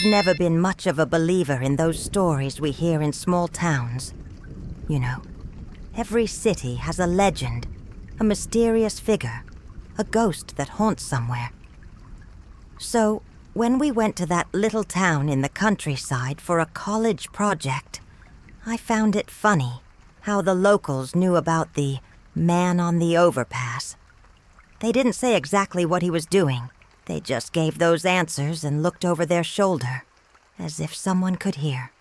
I've never been much of a believer in those stories we hear in small towns. You know, every city has a legend, a mysterious figure, a ghost that haunts somewhere. So, when we went to that little town in the countryside for a college project, I found it funny how the locals knew about the man on the overpass. They didn't say exactly what he was doing. They just gave those answers and looked over their shoulder, as if someone could hear.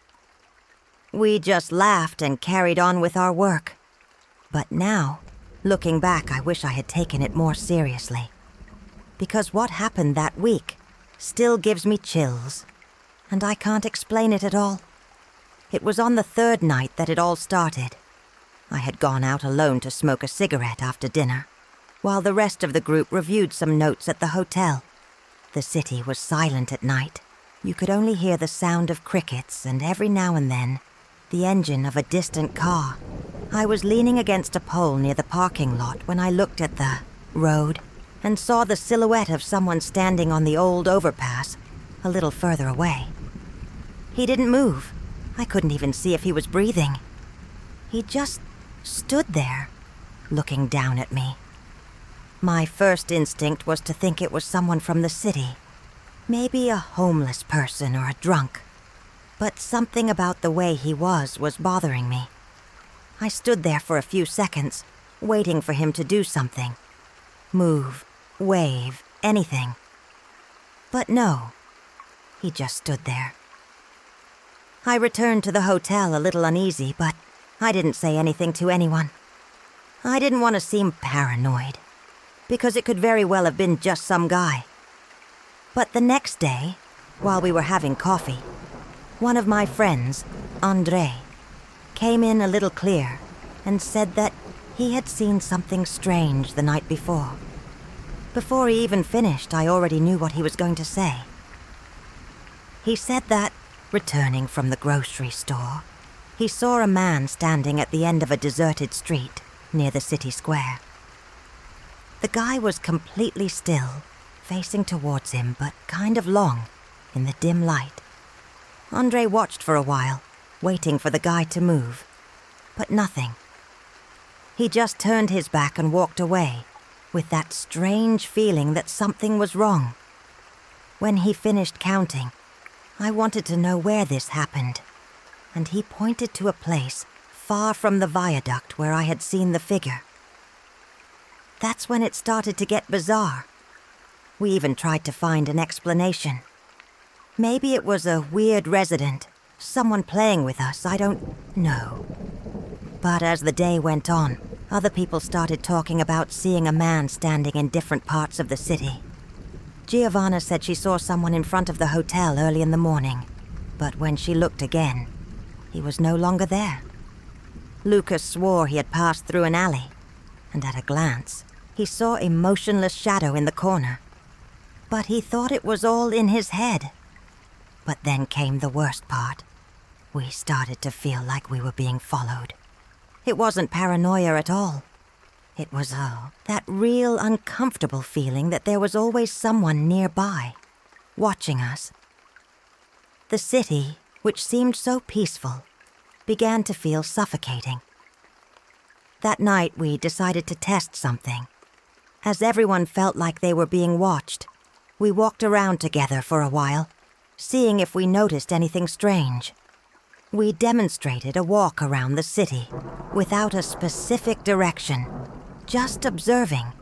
We just laughed and carried on with our work. But now, looking back, I wish I had taken it more seriously. Because what happened that week still gives me chills, and I can't explain it at all. It was on the third night that it all started. I had gone out alone to smoke a cigarette after dinner, while the rest of the group reviewed some notes at the hotel. The city was silent at night. You could only hear the sound of crickets and every now and then, the engine of a distant car. I was leaning against a pole near the parking lot when I looked at the road and saw the silhouette of someone standing on the old overpass a little further away. He didn't move. I couldn't even see if he was breathing. He just stood there, looking down at me. My first instinct was to think it was someone from the city, maybe a homeless person or a drunk. But something about the way he was bothering me. I stood there for a few seconds, waiting for him to do something. Move, wave, anything. But no, he just stood there. I returned to the hotel a little uneasy, but I didn't say anything to anyone. I didn't want to seem paranoid, because it could very well have been just some guy. But the next day, while we were having coffee, one of my friends, Andre, came in a little clear and said that he had seen something strange the night before. Before he even finished, I already knew what he was going to say. He said that, returning from the grocery store, he saw a man standing at the end of a deserted street near the city square. The guy was completely still, facing towards him, but kind of long in the dim light. Andre watched for a while, waiting for the guy to move, but nothing. He just turned his back and walked away, with that strange feeling that something was wrong. When he finished counting, I wanted to know where this happened, and he pointed to a place far from the viaduct where I had seen the figure. That's when it started to get bizarre. We even tried to find an explanation. Maybe it was a weird resident, someone playing with us, I don't know. But as the day went on, other people started talking about seeing a man standing in different parts of the city. Giovanna said she saw someone in front of the hotel early in the morning, but when she looked again, he was no longer there. Lucas swore he had passed through an alley, and at a glance, he saw a motionless shadow in the corner. But he thought it was all in his head. But then came the worst part. We started to feel like we were being followed. It wasn't paranoia at all. It was, that real uncomfortable feeling that there was always someone nearby, watching us. The city, which seemed so peaceful, began to feel suffocating. That night we decided to test something. As everyone felt like they were being watched, we walked around together for a while, seeing if we noticed anything strange. We demonstrated a walk around the city, without a specific direction, just observing.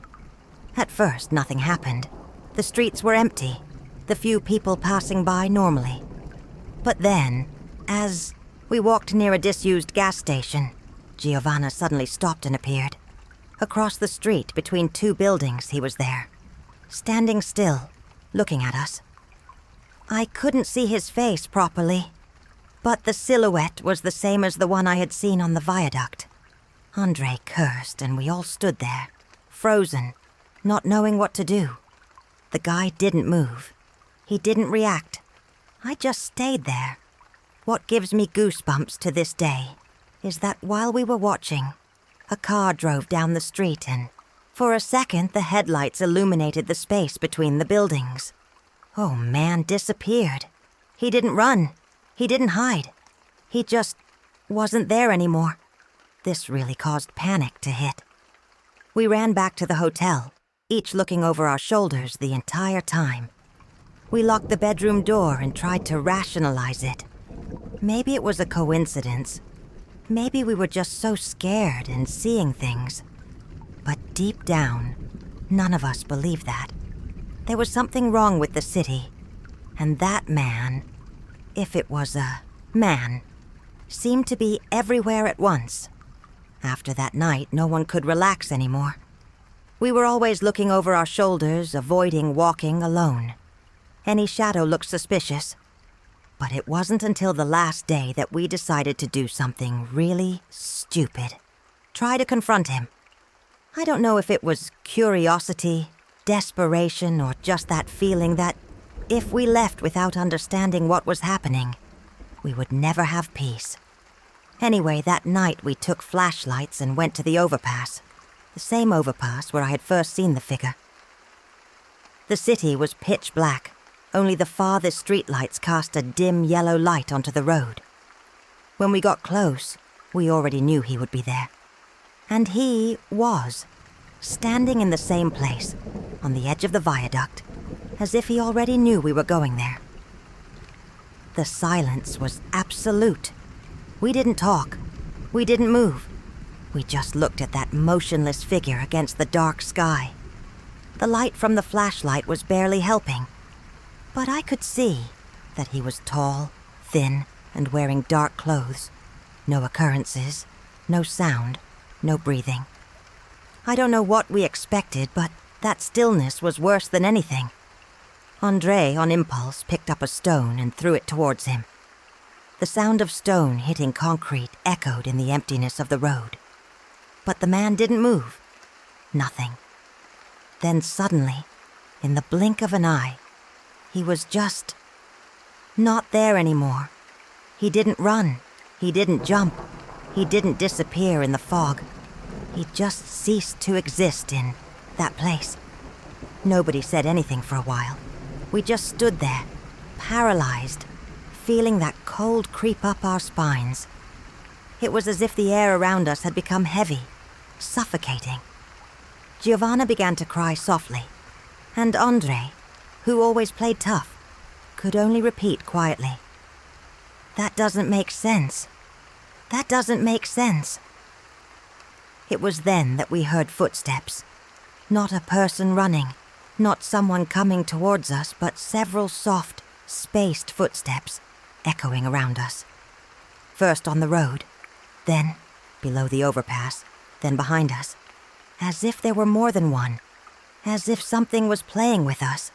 At first, nothing happened. The streets were empty, the few people passing by normally. But then, as we walked near a disused gas station, Giovanna suddenly stopped and appeared. Across the street, between two buildings, he was there, standing still, looking at us. I couldn't see his face properly, but the silhouette was the same as the one I had seen on the viaduct. Andre cursed, and we all stood there, frozen, not knowing what to do. The guy didn't move. He didn't react. I just stayed there. What gives me goosebumps to this day is that while we were watching, a car drove down the street and, for a second, the headlights illuminated the space between the buildings. Oh, man disappeared. He didn't run. He didn't hide. He just wasn't there anymore. This really caused panic to hit. We ran back to the hotel, each looking over our shoulders the entire time. We locked the bedroom door and tried to rationalize it. Maybe it was a coincidence. Maybe we were just so scared and seeing things. But deep down, none of us believed that. There was something wrong with the city, and that man, if it was a man, seemed to be everywhere at once. After that night, no one could relax anymore. We were always looking over our shoulders, avoiding walking alone. Any shadow looked suspicious. But it wasn't until the last day that we decided to do something really stupid. Try to confront him. I don't know if it was curiosity, desperation, or just that feeling that if we left without understanding what was happening, we would never have peace. Anyway, that night we took flashlights and went to the overpass, the same overpass where I had first seen the figure. The city was pitch black. Only the farthest streetlights cast a dim yellow light onto the road. When we got close, we already knew he would be there. And he was, standing in the same place, on the edge of the viaduct, as if he already knew we were going there. The silence was absolute. We didn't talk. We didn't move. We just looked at that motionless figure against the dark sky. The light from the flashlight was barely helping. But I could see that he was tall, thin, and wearing dark clothes. No occurrences, no sound, no breathing. I don't know what we expected, but that stillness was worse than anything. André, on impulse, picked up a stone and threw it towards him. The sound of stone hitting concrete echoed in the emptiness of the road. But the man didn't move. Nothing. Then suddenly, in the blink of an eye, he was just not there anymore. He didn't run. He didn't jump. He didn't disappear in the fog. He just ceased to exist in that place. Nobody said anything for a while. We just stood there, paralyzed, feeling that cold creep up our spines. It was as if the air around us had become heavy, suffocating. Giovanna began to cry softly, and André, who always played tough, could only repeat quietly, "That doesn't make sense. That doesn't make sense." It was then that we heard footsteps. Not a person running, not someone coming towards us, but several soft, spaced footsteps echoing around us. First on the road, then below the overpass, then behind us, as if there were more than one, as if something was playing with us.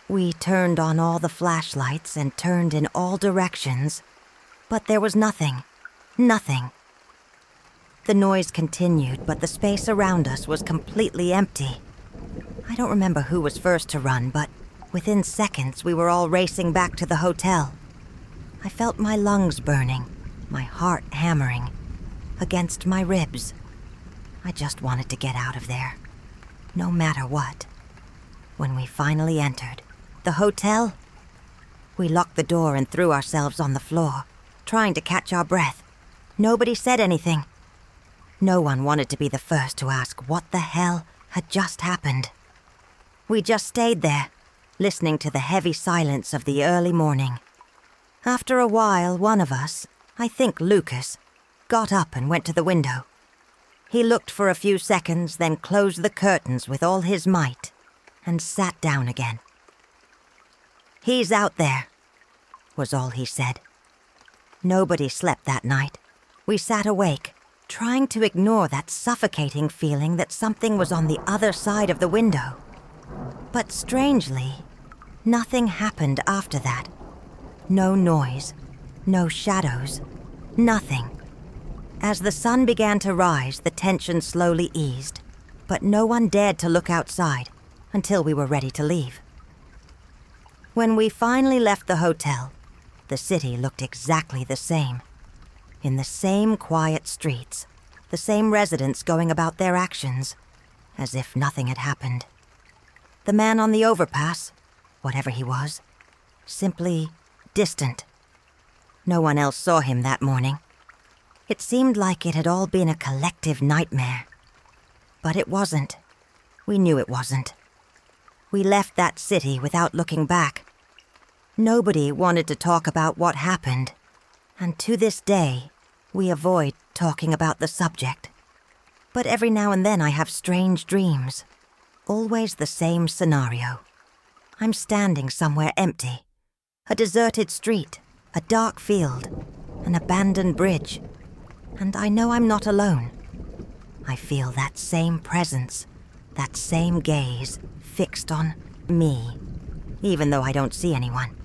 We turned on all the flashlights and turned in all directions, but there was nothing. Nothing. The noise continued, but the space around us was completely empty. I don't remember who was first to run, but within seconds we were all racing back to the hotel. I felt my lungs burning, my heart hammering, against my ribs. I just wanted to get out of there, no matter what. When we finally entered the hotel, we locked the door and threw ourselves on the floor, trying to catch our breath. Nobody said anything. No one wanted to be the first to ask what the hell had just happened. We just stayed there, listening to the heavy silence of the early morning. After a while, one of us, I think Lucas, got up and went to the window. He looked for a few seconds, then closed the curtains with all his might and sat down again. "He's out there," was all he said. Nobody slept that night. We sat awake, trying to ignore that suffocating feeling that something was on the other side of the window. But strangely, nothing happened after that. No noise, no shadows, nothing. As the sun began to rise, the tension slowly eased, but no one dared to look outside until we were ready to leave. When we finally left the hotel, the city looked exactly the same. In the same quiet streets, the same residents going about their actions, as if nothing had happened. The man on the overpass, whatever he was, simply distant. No one else saw him that morning. It seemed like it had all been a collective nightmare. But it wasn't. We knew it wasn't. We left that city without looking back. Nobody wanted to talk about what happened, and to this day, we avoid talking about the subject. But every now and then I have strange dreams. Always the same scenario. I'm standing somewhere empty. A deserted street, a dark field, an abandoned bridge. And I know I'm not alone. I feel that same presence, that same gaze fixed on me, even though I don't see anyone.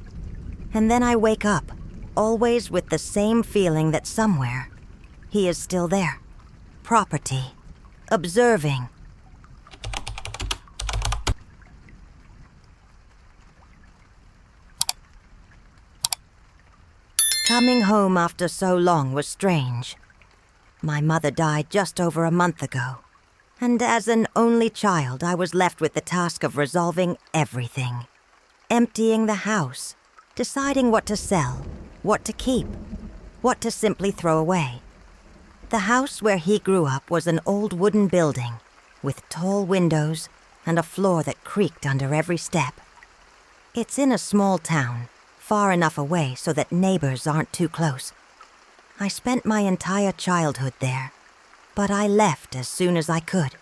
And then I wake up, always with the same feeling that somewhere he is still there. Property. Observing. Coming home after so long was strange. My mother died just over a month ago, and as an only child, I was left with the task of resolving everything. Emptying the house, deciding what to sell, what to keep, what to simply throw away. The house where he grew up was an old wooden building with tall windows and a floor that creaked under every step. It's in a small town, far enough away so that neighbors aren't too close. I spent my entire childhood there, but I left as soon as I could.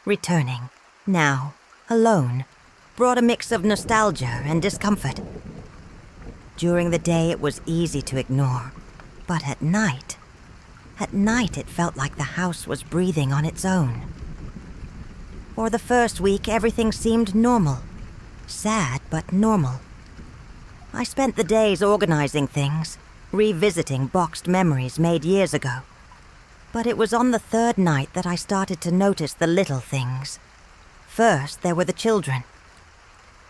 Returning, now, alone, brought a mix of nostalgia and discomfort. During the day it was easy to ignore, but at night it felt like the house was breathing on its own. For the first week, everything seemed normal. Sad, but normal. I spent the days organizing things, revisiting boxed memories made years ago. But it was on the third night that I started to notice the little things. First, there were the children.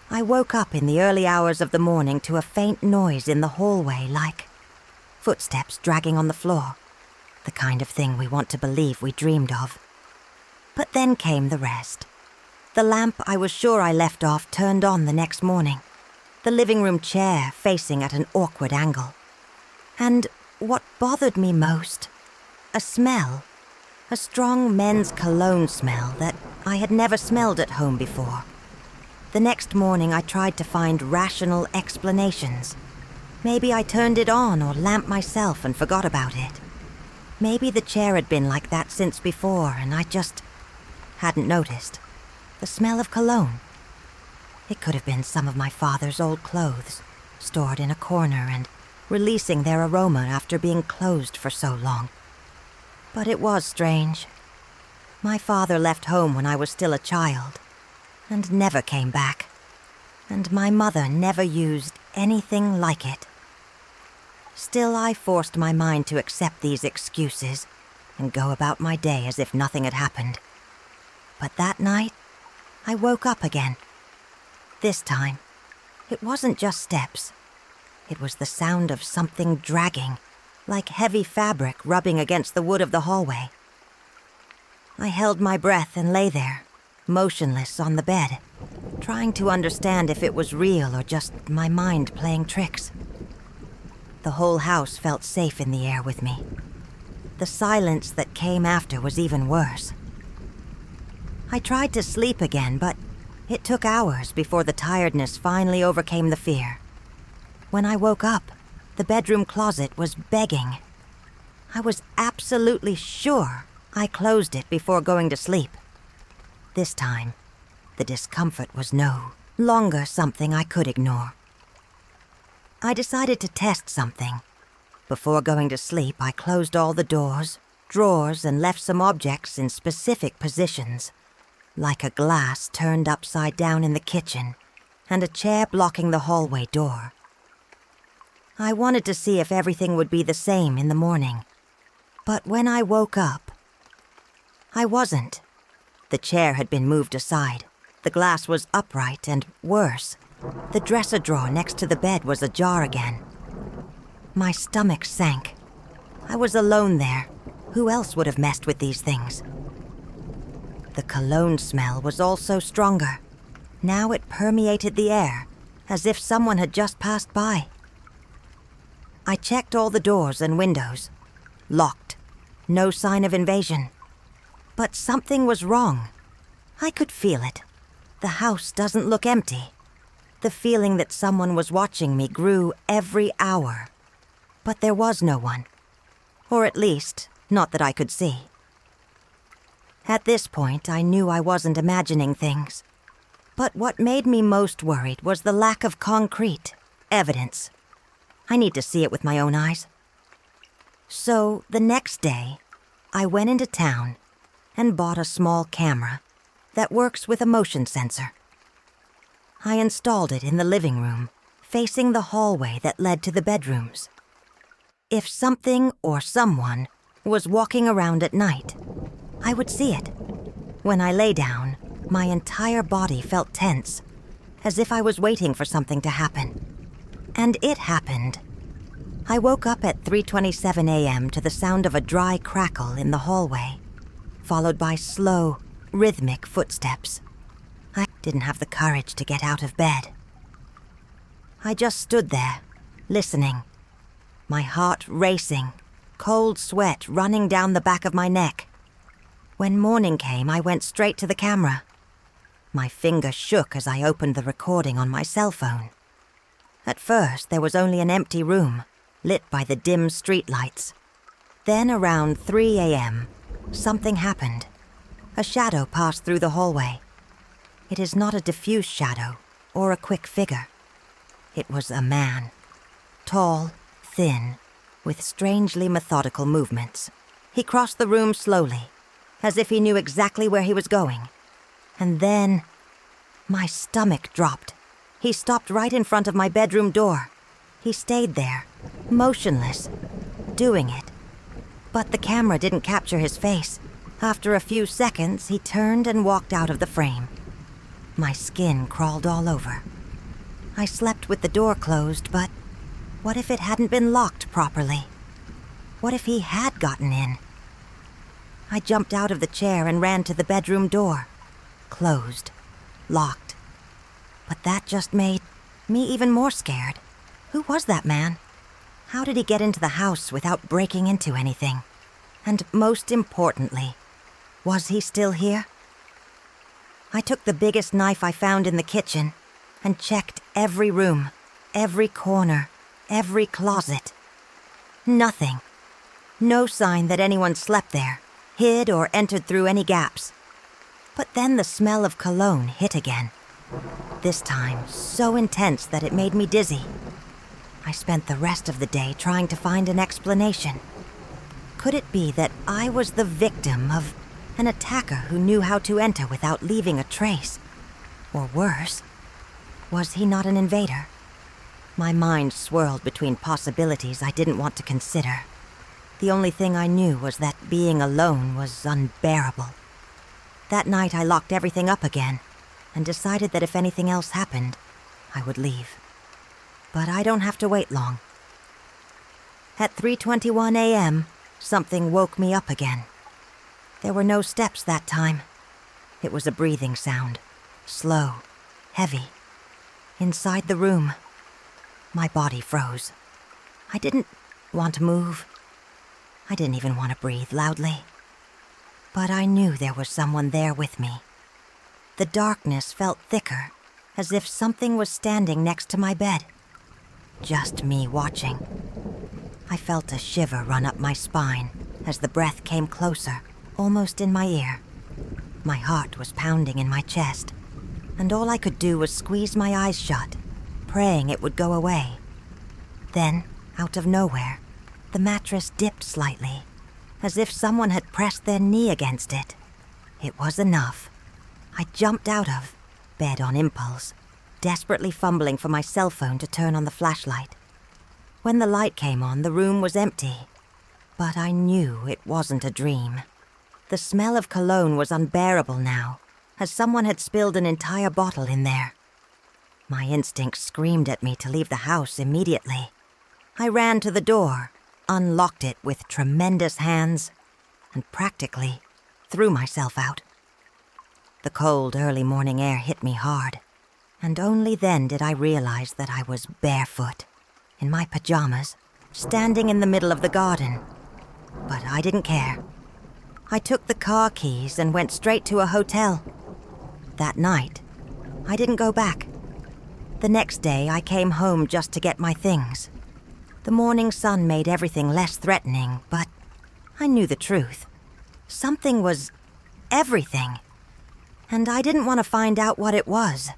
I woke up in the early hours of the morning to a faint noise in the hallway, like footsteps dragging on the floor. The kind of thing we want to believe we dreamed of. But then came the rest. The lamp I was sure I left off turned on the next morning. The living room chair facing at an awkward angle. And what bothered me most, a smell. A strong men's cologne smell that I had never smelled at home before. The next morning I tried to find rational explanations. Maybe I turned it on or lamped myself and forgot about it. Maybe the chair had been like that since before and I just hadn't noticed. The smell of cologne. It could have been some of my father's old clothes, stored in a corner and releasing their aroma after being closed for so long. But it was strange. My father left home when I was still a child and never came back. And my mother never used anything like it. Still, I forced my mind to accept these excuses and go about my day as if nothing had happened. But that night, I woke up again. This time, it wasn't just steps. It was the sound of something dragging, like heavy fabric rubbing against the wood of the hallway. I held my breath and lay there, motionless on the bed, trying to understand if it was real or just my mind playing tricks. The whole house felt safe in the air with me. The silence that came after was even worse. I tried to sleep again, but it took hours before the tiredness finally overcame the fear. When I woke up, the bedroom closet was begging. I was absolutely sure I closed it before going to sleep. This time, the discomfort was no longer something I could ignore. I decided to test something. Before going to sleep, I closed all the doors, drawers, and left some objects in specific positions, like a glass turned upside down in the kitchen and a chair blocking the hallway door. I wanted to see if everything would be the same in the morning. But when I woke up, I wasn't. The chair had been moved aside. The glass was upright and, worse, the dresser drawer next to the bed was ajar again. My stomach sank. I was alone there. Who else would have messed with these things? The cologne smell was also stronger. Now it permeated the air, as if someone had just passed by. I checked all the doors and windows. Locked. No sign of invasion. But something was wrong. I could feel it. The house doesn't look empty. The feeling that someone was watching me grew every hour. But there was no one. Or at least, not that I could see. At this point, I knew I wasn't imagining things. But what made me most worried was the lack of concrete evidence. I need to see it with my own eyes. So, the next day, I went into town and bought a small camera that works with a motion sensor. I installed it in the living room, facing the hallway that led to the bedrooms. If something or someone was walking around at night, I would see it. When I lay down, my entire body felt tense, as if I was waiting for something to happen. And it happened. I woke up at 3:27 a.m. to the sound of a dry crackle in the hallway, followed by slow, rhythmic footsteps. I didn't have the courage to get out of bed. I just stood there, listening, my heart racing, cold sweat running down the back of my neck. When morning came, I went straight to the camera. My finger shook as I opened the recording on my cell phone. At first, there was only an empty room, lit by the dim streetlights. Then, around 3 a.m., something happened. A shadow passed through the hallway. It is not a diffuse shadow or a quick figure. It was a man. Tall, thin, with strangely methodical movements. He crossed the room slowly, as if he knew exactly where he was going. And then, my stomach dropped. He stopped right in front of my bedroom door. He stayed there, motionless, doing it. But the camera didn't capture his face. After a few seconds, he turned and walked out of the frame. My skin crawled all over. I slept with the door closed, but what if it hadn't been locked properly? What if he had gotten in? I jumped out of the chair and ran to the bedroom door. Closed. Locked. But that just made me even more scared. Who was that man? How did he get into the house without breaking into anything? And most importantly, was he still here? I took the biggest knife I found in the kitchen and checked every room, every corner, every closet. Nothing. No sign that anyone slept there, hid or entered through any gaps. But then the smell of cologne hit again. This time, so intense that it made me dizzy. I spent the rest of the day trying to find an explanation. Could it be that I was the victim of an attacker who knew how to enter without leaving a trace? Or worse, was he not an invader? My mind swirled between possibilities I didn't want to consider. The only thing I knew was that being alone was unbearable. That night I locked everything up again and decided that if anything else happened, I would leave. But I don't have to wait long. At 3:21 a.m., something woke me up again. There were no steps that time. It was a breathing sound, slow, heavy. Inside the room, my body froze. I didn't want to move. I didn't even want to breathe loudly. But I knew there was someone there with me. The darkness felt thicker, as if something was standing next to my bed. Just me watching. I felt a shiver run up my spine as the breath came closer, almost in my ear. My heart was pounding in my chest, and all I could do was squeeze my eyes shut, praying it would go away. Then, out of nowhere, the mattress dipped slightly, as if someone had pressed their knee against it. It was enough. I jumped out of bed on impulse, desperately fumbling for my cell phone to turn on the flashlight. When the light came on, the room was empty, but I knew it wasn't a dream. The smell of cologne was unbearable now, as someone had spilled an entire bottle in there. My instinct screamed at me to leave the house immediately. I ran to the door, unlocked it with tremendous hands, and practically threw myself out. The cold, early morning air hit me hard, And only then did I realize that I was barefoot, in my pajamas, standing in the middle of the garden. But I didn't care. I took the car keys and went straight to a hotel. That night, I didn't go back. The next day, I came home just to get my things. The morning sun made everything less threatening, but I knew the truth. Something was everything, and I didn't want to find out what it was.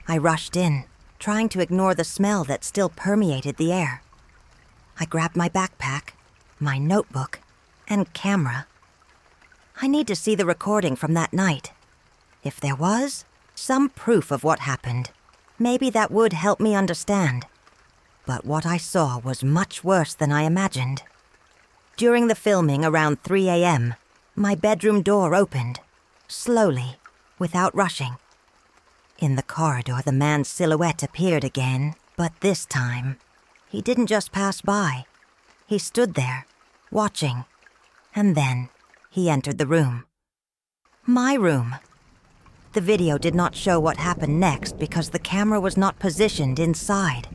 I rushed in, trying to ignore the smell that still permeated the air. I grabbed my backpack, my notebook, and camera. I need to see the recording from that night. If there was some proof of what happened, maybe that would help me understand. But what I saw was much worse than I imagined. During the filming around 3 a.m., my bedroom door opened, slowly, without rushing. In the corridor, the man's silhouette appeared again, but this time, he didn't just pass by. He stood there, watching, and then he entered the room. My room. The video did not show what happened next because the camera was not positioned inside.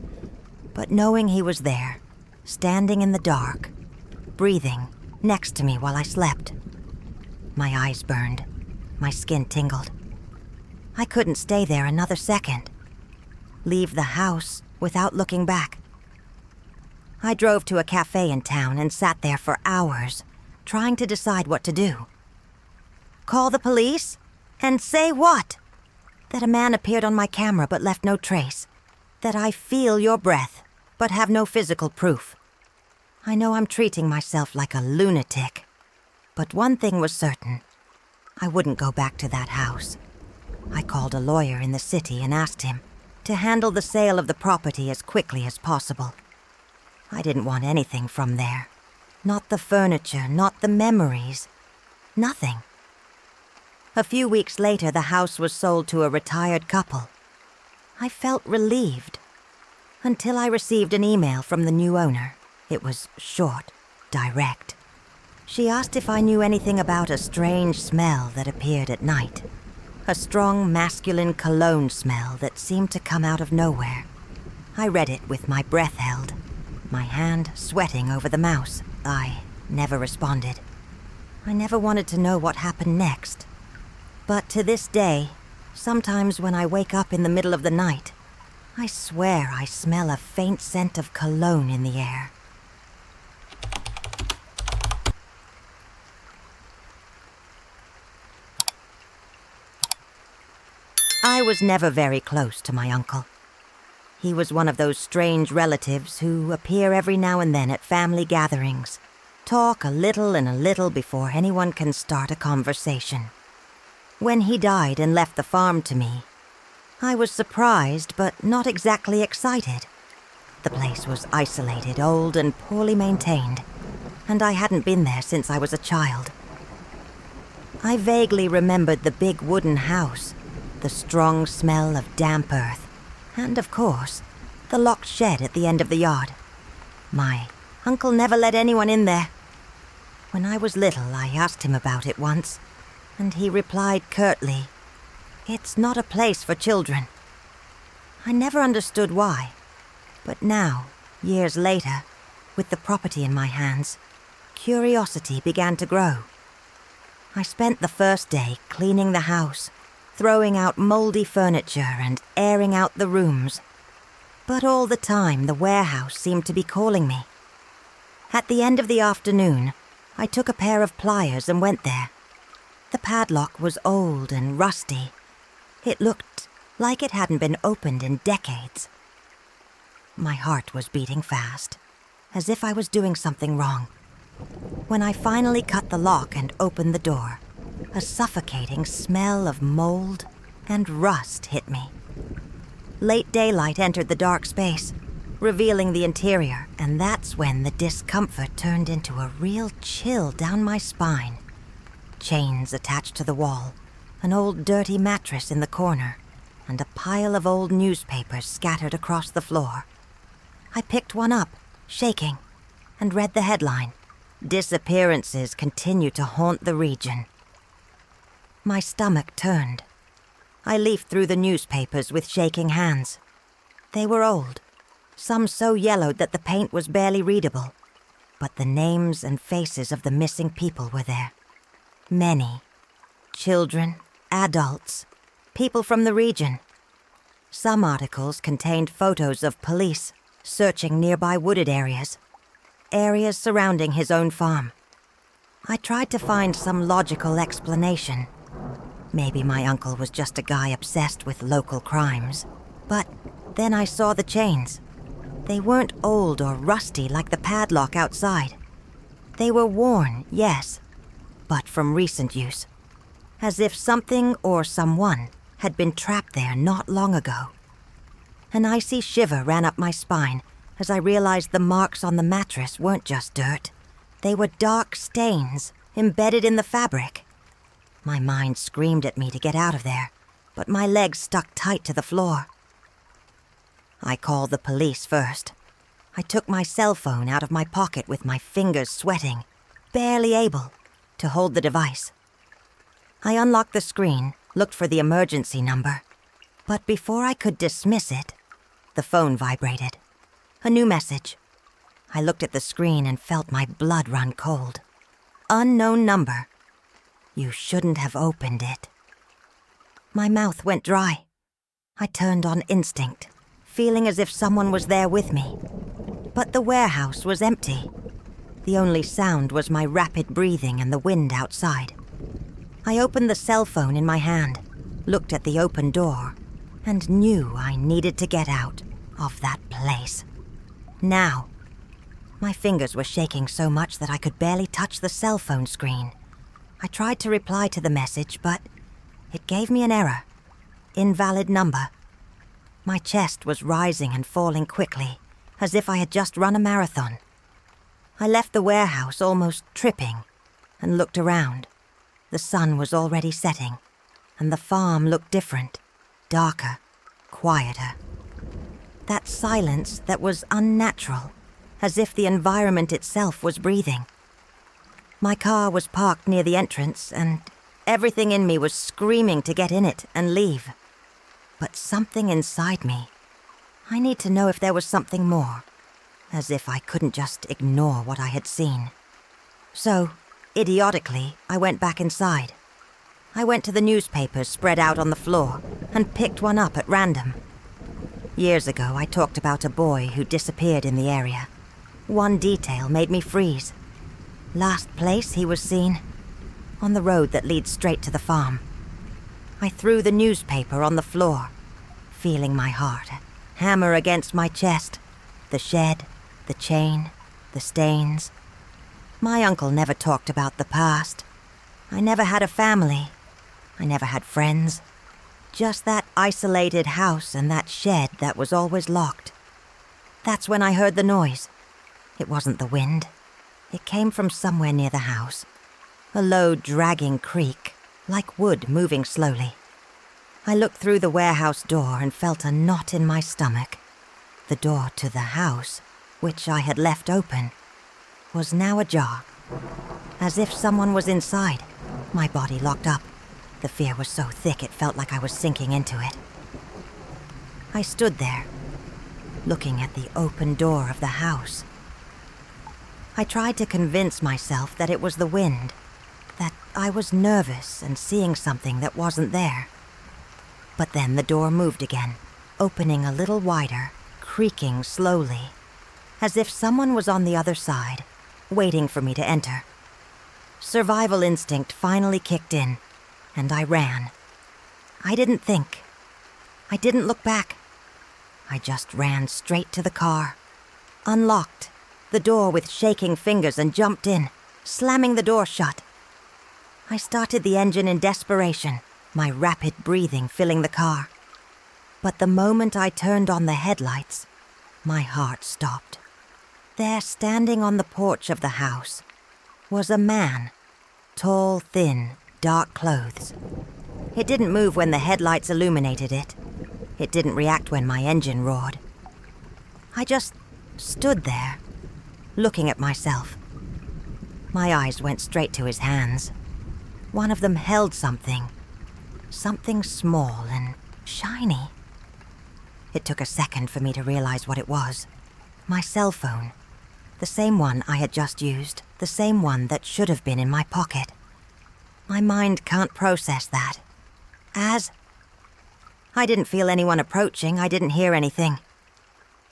But knowing he was there, standing in the dark, breathing next to me while I slept, my eyes burned, my skin tingled. I couldn't stay there another second. Leave the house without looking back. I drove to a cafe in town and sat there for hours, trying to decide what to do. Call the police? And say what? That a man appeared on my camera but left no trace. That I feel your breath, but have no physical proof. I know I'm treating myself like a lunatic. But one thing was certain. I wouldn't go back to that house. I called a lawyer in the city and asked him to handle the sale of the property as quickly as possible. I didn't want anything from there. Not the furniture, not the memories. Nothing. A few weeks later, the house was sold to a retired couple. I felt relieved, until I received an email from the new owner. It was short, direct. She asked if I knew anything about a strange smell that appeared at night. A strong masculine cologne smell that seemed to come out of nowhere. I read it with my breath held, my hand sweating over the mouse. I never responded. I never wanted to know what happened next. But to this day, sometimes when I wake up in the middle of the night, I swear I smell a faint scent of cologne in the air. I was never very close to my uncle. He was one of those strange relatives who appear every now and then at family gatherings, talk a little and a little before anyone can start a conversation. When he died and left the farm to me, I was surprised but not exactly excited. The place was isolated, old and poorly maintained, and I hadn't been there since I was a child. I vaguely remembered the big wooden house, the strong smell of damp earth, and of course, the locked shed at the end of the yard. My uncle never let anyone in there. When I was little, I asked him about it once, and he replied curtly, "It's not a place for children." I never understood why, but now, years later, with the property in my hands, curiosity began to grow. I spent the first day cleaning the house, throwing out moldy furniture and airing out the rooms. But all the time, the warehouse seemed to be calling me. At the end of the afternoon, I took a pair of pliers and went there. The padlock was old and rusty. It looked like it hadn't been opened in decades. My heart was beating fast, as if I was doing something wrong. When I finally cut the lock and opened the door, a suffocating smell of mold and rust hit me. Late daylight entered the dark space, revealing the interior, and that's when the discomfort turned into a real chill down my spine. Chains attached to the wall, an old dirty mattress in the corner, and a pile of old newspapers scattered across the floor. I picked one up, shaking, and read the headline, "Disappearances continue to haunt the region." My stomach turned. I leafed through the newspapers with shaking hands. They were old, some so yellowed that the paint was barely readable. But the names and faces of the missing people were there. Many. Children, adults, people from the region. Some articles contained photos of police searching nearby wooded areas surrounding his own farm. I tried to find some logical explanation. Maybe my uncle was just a guy obsessed with local crimes. But then I saw the chains. They weren't old or rusty like the padlock outside. They were worn, yes, but from recent use. As if something or someone had been trapped there not long ago. An icy shiver ran up my spine as I realized the marks on the mattress weren't just dirt. They were dark stains embedded in the fabric. My mind screamed at me to get out of there, but my legs stuck tight to the floor. I called the police first. I took my cell phone out of my pocket with my fingers sweating, barely able to hold the device. I unlocked the screen, looked for the emergency number, but before I could dismiss it, the phone vibrated. A new message. I looked at the screen and felt my blood run cold. Unknown number. You shouldn't have opened it. My mouth went dry. I turned on instinct, feeling as if someone was there with me. But the warehouse was empty. The only sound was my rapid breathing and the wind outside. I opened the cell phone in my hand, looked at the open door, and knew I needed to get out of that place. Now. My fingers were shaking so much that I could barely touch the cell phone screen. I tried to reply to the message, but it gave me an error. Invalid number. My chest was rising and falling quickly, as if I had just run a marathon. I left the warehouse almost tripping and looked around. The sun was already setting, and the farm looked different, darker, quieter. That silence that was unnatural, as if the environment itself was breathing. My car was parked near the entrance, and everything in me was screaming to get in it and leave. But something inside me, I need to know if there was something more, as if I couldn't just ignore what I had seen. So, idiotically, I went back inside. I went to the newspapers spread out on the floor and picked one up at random. Years ago, I talked about a boy who disappeared in the area. One detail made me freeze. Last place he was seen, on the road that leads straight to the farm. I threw the newspaper on the floor, feeling my heart hammer against my chest. The shed, the chain, the stains. My uncle never talked about the past. I never had a family. I never had friends. Just that isolated house and that shed that was always locked. That's when I heard the noise. It wasn't the wind. It came from somewhere near the house. A low, dragging creak, like wood moving slowly. I looked through the warehouse door and felt a knot in my stomach. The door to the house, which I had left open, was now ajar. As if someone was inside, my body locked up. The fear was so thick it felt like I was sinking into it. I stood there, looking at the open door of the house. I tried to convince myself that it was the wind, that I was nervous and seeing something that wasn't there. But then the door moved again, opening a little wider, creaking slowly, as if someone was on the other side, waiting for me to enter. Survival instinct finally kicked in, and I ran. I didn't think. I didn't look back. I just ran straight to the car, unlocked the door with shaking fingers and jumped in, slamming the door shut. I started the engine in desperation, my rapid breathing filling the car. But the moment I turned on the headlights, my heart stopped. There, standing on the porch of the house, was a man. Tall, thin, dark clothes. It didn't move when the headlights illuminated it. It didn't react when my engine roared. I just stood there, looking at myself. My eyes went straight to his hands. One of them held something. Something small and shiny. It took a second for me to realize what it was. My cell phone. The same one I had just used. The same one that should have been in my pocket. My mind can't process that. I didn't feel anyone approaching. I didn't hear anything.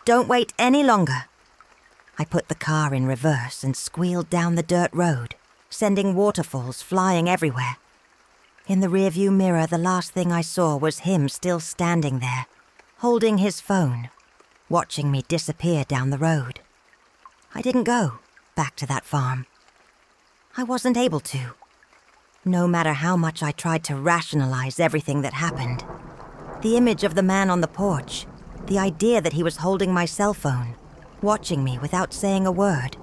Don't wait any longer. I put the car in reverse and squealed down the dirt road, sending waterfalls flying everywhere. In the rearview mirror, the last thing I saw was him still standing there, holding his phone, watching me disappear down the road. I didn't go back to that farm. I wasn't able to. No matter how much I tried to rationalize everything that happened. The image of the man on the porch, the idea that he was holding my cell phone, watching me without saying a word.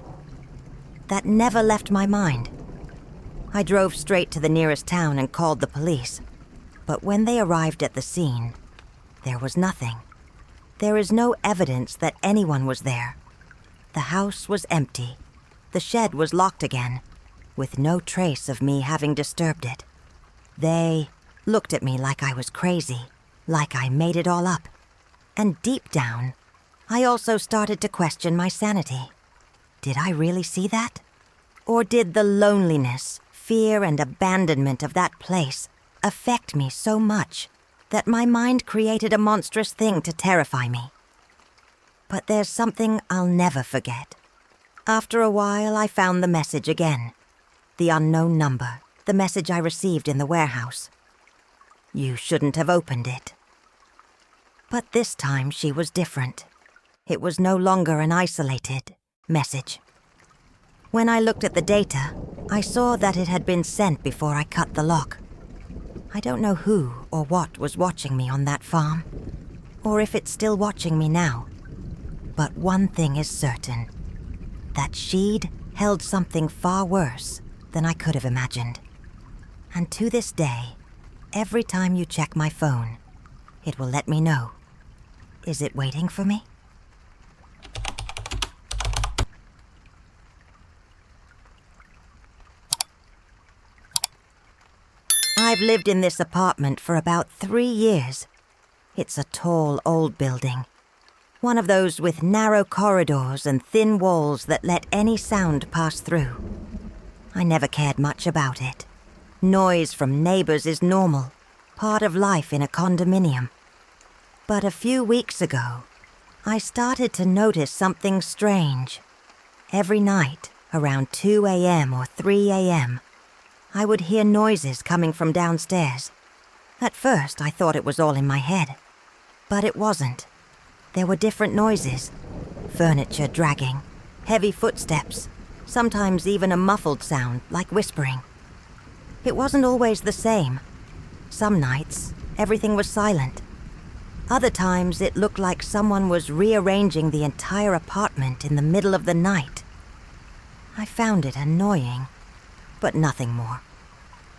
That never left my mind. I drove straight to the nearest town and called the police. But when they arrived at the scene, there was nothing. There is no evidence that anyone was there. The house was empty. The shed was locked again, with no trace of me having disturbed it. They looked at me like I was crazy, like I made it all up. And deep down, I also started to question my sanity. Did I really see that? Or did the loneliness, fear, and abandonment of that place affect me so much that my mind created a monstrous thing to terrify me? But there's something I'll never forget. After a while, I found the message again. The unknown number, the message I received in the warehouse. You shouldn't have opened it. But this time she was different. It was no longer an isolated message. When I looked at the data, I saw that it had been sent before I cut the lock. I don't know who or what was watching me on that farm, or if it's still watching me now. But one thing is certain, that she'd held something far worse than I could have imagined. And to this day, every time you check my phone, it will let me know. Is it waiting for me? I've lived in this apartment for about 3 years. It's a tall, old building. One of those with narrow corridors and thin walls that let any sound pass through. I never cared much about it. Noise from neighbors is normal, part of life in a condominium. But a few weeks ago, I started to notice something strange. Every night, around 2 a.m. or 3 a.m., I would hear noises coming from downstairs. At first, I thought it was all in my head. But it wasn't. There were different noises. Furniture dragging, heavy footsteps, sometimes even a muffled sound like whispering. It wasn't always the same. Some nights, everything was silent. Other times, it looked like someone was rearranging the entire apartment in the middle of the night. I found it annoying, but nothing more.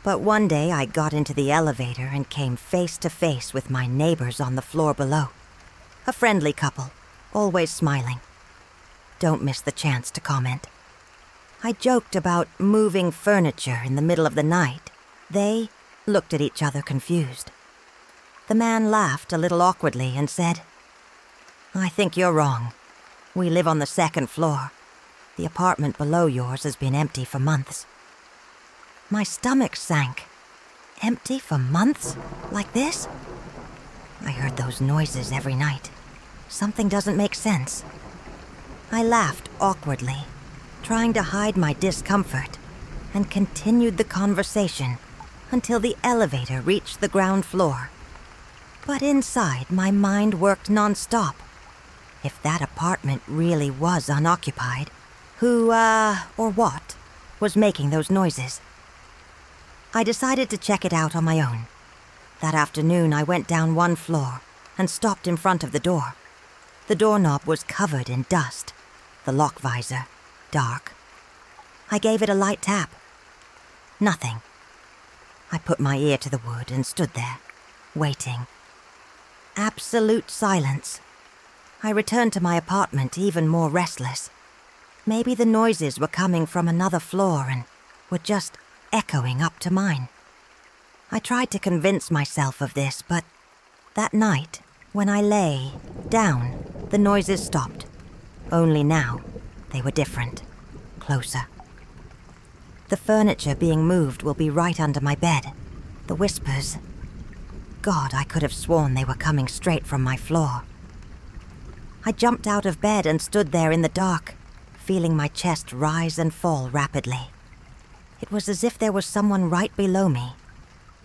But one day I got into the elevator and came face to face with my neighbors on the floor below. A friendly couple, always smiling. Don't miss the chance to comment. I joked about moving furniture in the middle of the night. They looked at each other confused. The man laughed a little awkwardly and said, "I think you're wrong. We live on the 2nd floor. The apartment below yours has been empty for months." My stomach sank. Empty for months? Like this? I heard those noises every night. Something doesn't make sense. I laughed awkwardly, trying to hide my discomfort, and continued the conversation until the elevator reached the ground floor. But inside, my mind worked nonstop. If that apartment really was unoccupied, who, or what, was making those noises? I decided to check it out on my own. That afternoon, I went down one floor and stopped in front of the door. The doorknob was covered in dust, the lock visor dark. I gave it a light tap. Nothing. I put my ear to the wood and stood there, waiting. Absolute silence. I returned to my apartment even more restless. Maybe the noises were coming from another floor and were just echoing up to mine. I tried to convince myself of this, but that night, when I lay down, the noises stopped. Only now, they were different, closer. The furniture being moved will be right under my bed. The whispers... God, I could have sworn they were coming straight from my floor. I jumped out of bed and stood there in the dark, feeling my chest rise and fall rapidly. It was as if there was someone right below me,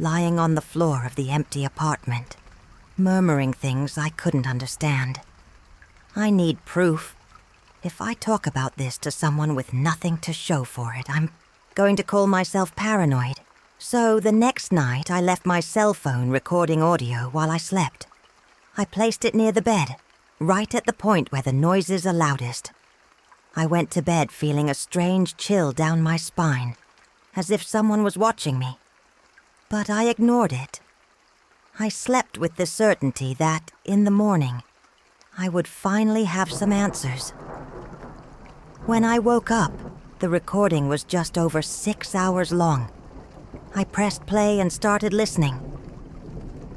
lying on the floor of the empty apartment, murmuring things I couldn't understand. I need proof. If I talk about this to someone with nothing to show for it, I'm going to call myself paranoid. So the next night, I left my cell phone recording audio while I slept. I placed it near the bed, right at the point where the noises are loudest. I went to bed feeling a strange chill down my spine, as if someone was watching me. But I ignored it. I slept with the certainty that, in the morning, I would finally have some answers. When I woke up, the recording was just over 6 hours long. I pressed play and started listening.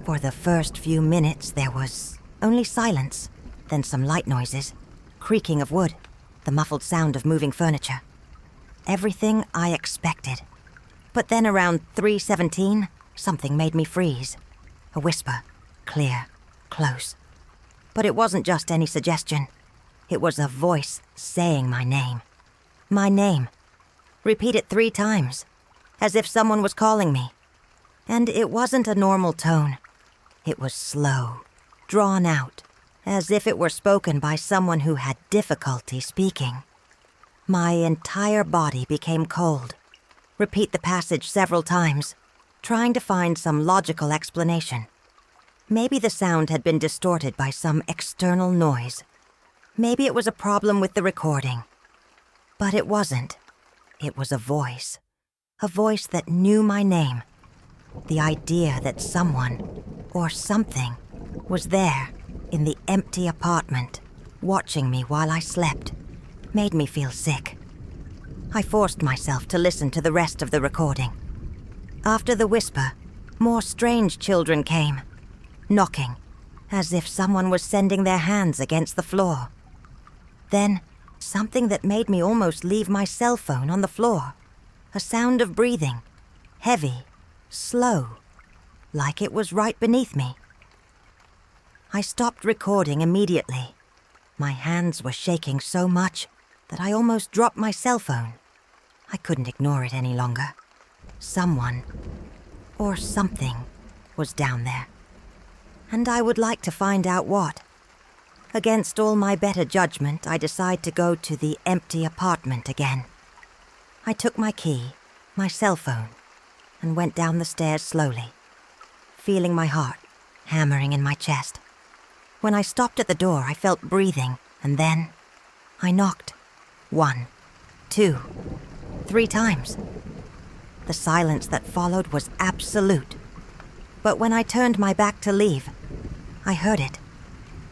For the first few minutes, there was only silence, then some light noises, creaking of wood, the muffled sound of moving furniture. Everything I expected. But then around 3:17, something made me freeze. A whisper, clear, close. But it wasn't just any suggestion. It was a voice saying my name. My name. Repeat it 3 times, as if someone was calling me. And it wasn't a normal tone. It was slow, drawn out, as if it were spoken by someone who had difficulty speaking. My entire body became cold. Repeat the passage several times, trying to find some logical explanation. Maybe the sound had been distorted by some external noise. Maybe it was a problem with the recording. But it wasn't. It was a voice. A voice that knew my name. The idea that someone, or something, was there in the empty apartment, watching me while I slept, made me feel sick. I forced myself to listen to the rest of the recording. After the whisper, more strange children came, knocking, as if someone was sending their hands against the floor. Then, something that made me almost leave my cell phone on the floor. A sound of breathing, heavy, slow, like it was right beneath me. I stopped recording immediately. My hands were shaking so much that I almost dropped my cell phone. I couldn't ignore it any longer. Someone, or something, was down there. And I would like to find out what. Against all my better judgment, I decided to go to the empty apartment again. I took my key, my cell phone, and went down the stairs slowly, feeling my heart hammering in my chest. When I stopped at the door, I felt breathing, and then I knocked. 1, 2, 3 times. The silence that followed was absolute. But when I turned my back to leave, I heard it.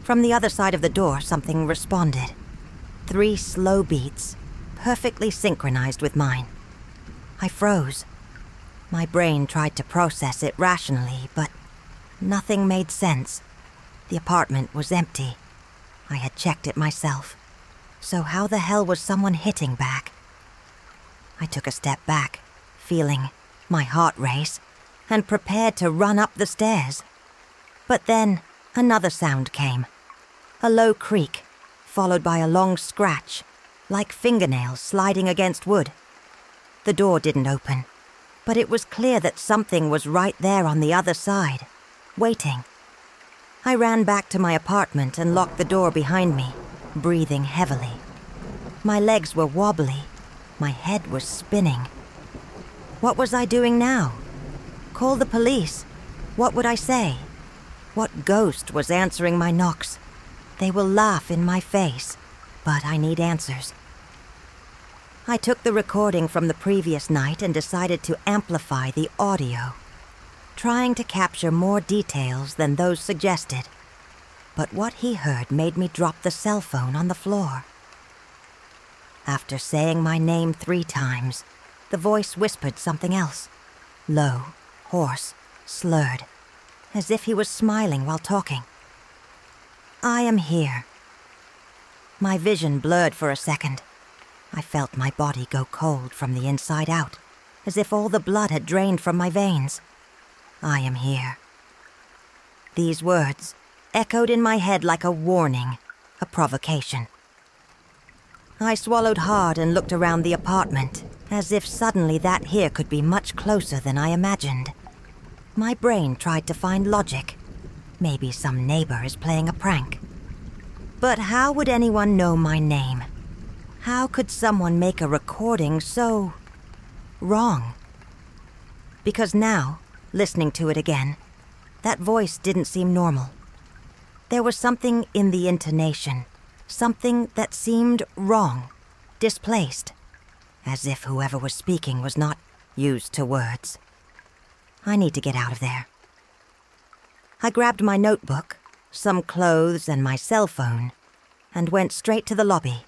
From the other side of the door, something responded. 3 slow beats, perfectly synchronized with mine. I froze. My brain tried to process it rationally, but nothing made sense. The apartment was empty. I had checked it myself. So how the hell was someone hitting back? I took a step back, feeling my heart race, and prepared to run up the stairs. But then another sound came. A low creak, followed by a long scratch, like fingernails sliding against wood. The door didn't open, but it was clear that something was right there on the other side, waiting. I ran back to my apartment and locked the door behind me, breathing heavily. My legs were wobbly. My head was spinning. What was I doing now? Call the police? What would I say? What ghost was answering my knocks? They will laugh in my face, but I need answers. I took the recording from the previous night and decided to amplify the audio, trying to capture more details than those suggested. But what he heard made me drop the cell phone on the floor. After saying my name 3 times, the voice whispered something else, low, hoarse, slurred, as if he was smiling while talking. I am here. My vision blurred for a second. I felt my body go cold from the inside out, as if all the blood had drained from my veins. I am here. These words echoed in my head like a warning, a provocation. I swallowed hard and looked around the apartment, as if suddenly that here could be much closer than I imagined. My brain tried to find logic. Maybe some neighbor is playing a prank. But how would anyone know my name? How could someone make a recording so wrong? Because now, listening to it again, that voice didn't seem normal. There was something in the intonation, something that seemed wrong, displaced, as if whoever was speaking was not used to words. I need to get out of there. I grabbed my notebook, some clothes, and my cell phone, and went straight to the lobby.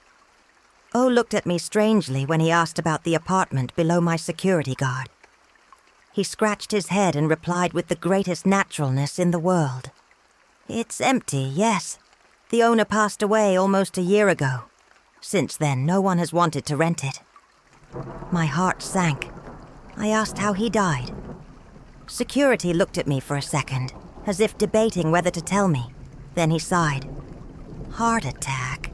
O looked at me strangely when he asked about the apartment below my security guard. He scratched his head and replied with the greatest naturalness in the world. It's empty, yes. The owner passed away almost a year ago. Since then, no one has wanted to rent it. My heart sank. I asked how he died. Security looked at me for a second, as if debating whether to tell me. Then he sighed. Heart attack.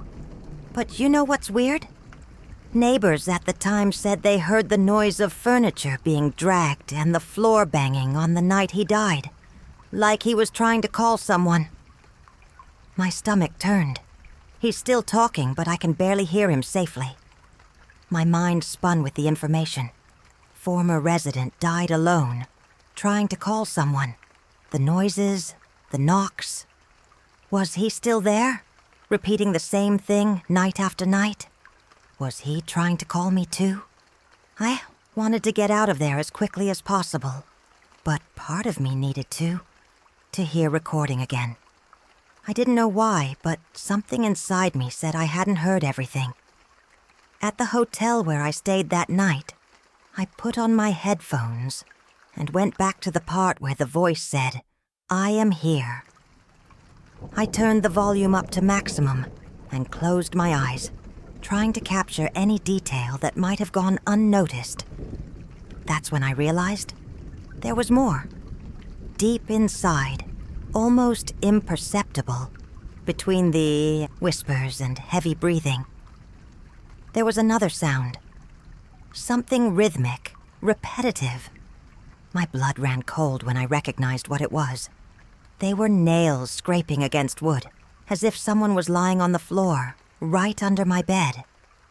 But you know what's weird? Neighbors at the time said they heard the noise of furniture being dragged and the floor banging on the night he died. Like he was trying to call someone. My stomach turned. He's still talking, but I can barely hear him safely. My mind spun with the information. Former resident died alone, trying to call someone. The noises, the knocks. Was he still there, repeating the same thing night after night? Was he trying to call me too? I wanted to get out of there as quickly as possible, but part of me needed to hear recording again. I didn't know why, but something inside me said I hadn't heard everything. At the hotel where I stayed that night, I put on my headphones and went back to the part where the voice said, I am here. I turned the volume up to maximum and closed my eyes, trying to capture any detail that might have gone unnoticed. That's when I realized there was more. Deep inside, almost imperceptible, between the whispers and heavy breathing, there was another sound. Something rhythmic, repetitive. My blood ran cold when I recognized what it was. They were nails scraping against wood, as if someone was lying on the floor, right under my bed,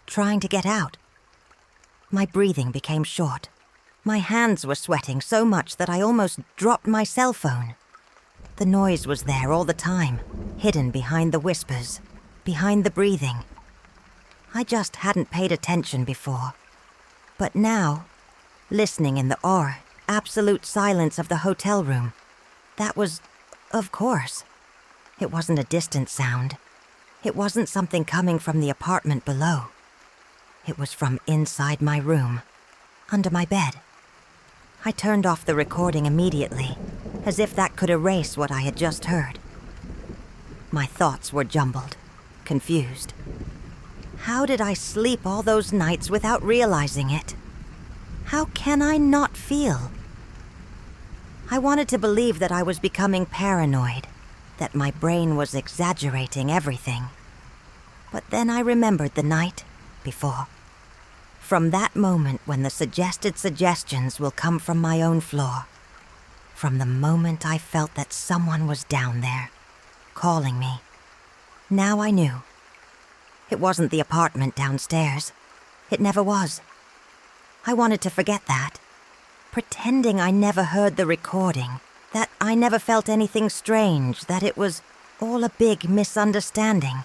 trying to get out. My breathing became short. My hands were sweating so much that I almost dropped my cell phone. The noise was there all the time, hidden behind the whispers, behind the breathing. I just hadn't paid attention before. But now, listening in the absolute silence of the hotel room, that was, of course. It wasn't a distant sound. It wasn't something coming from the apartment below. It was from inside my room, under my bed. I turned off the recording immediately, as if that could erase what I had just heard. My thoughts were jumbled, confused. How did I sleep all those nights without realizing it? How can I not feel? I wanted to believe that I was becoming paranoid, that my brain was exaggerating everything. But then I remembered the night before. From that moment when the suggested suggestions will come from my own floor. From the moment I felt that someone was down there, calling me. Now I knew. It wasn't the apartment downstairs. It never was. I wanted to forget that. Pretending I never heard the recording, that I never felt anything strange, that it was all a big misunderstanding.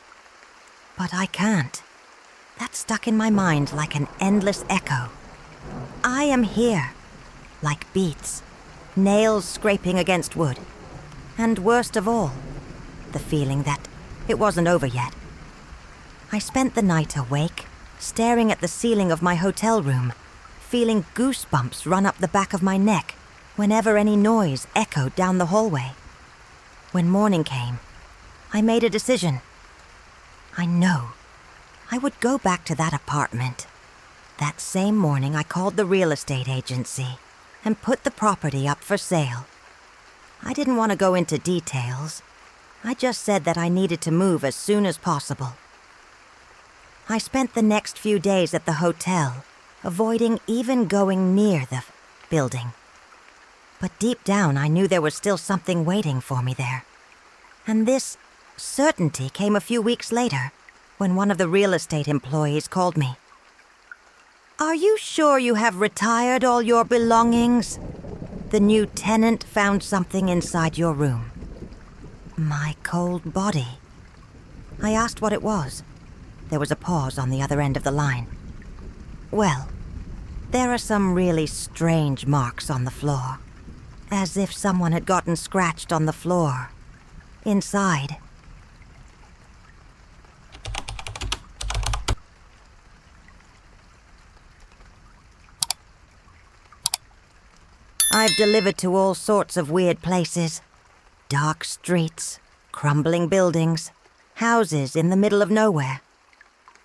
But I can't. That stuck in my mind like an endless echo. I am here, like beats, nails scraping against wood. And worst of all, the feeling that it wasn't over yet. I spent the night awake, staring at the ceiling of my hotel room, feeling goosebumps run up the back of my neck whenever any noise echoed down the hallway. When morning came, I made a decision. I know. I would go back to that apartment. That same morning, I called the real estate agency and put the property up for sale. I didn't want to go into details. I just said that I needed to move as soon as possible. I spent the next few days at the hotel, avoiding even going near the building. But deep down, I knew there was still something waiting for me there. And this certainty came a few weeks later, when one of the real estate employees called me. "Are you sure you have retired all your belongings? The new tenant found something inside your room." My cold body. I asked what it was. There was a pause on the other end of the line. "Well, there are some really strange marks on the floor, as if someone had gotten scratched on the floor. Inside." I've delivered to all sorts of weird places. Dark streets, crumbling buildings, houses in the middle of nowhere.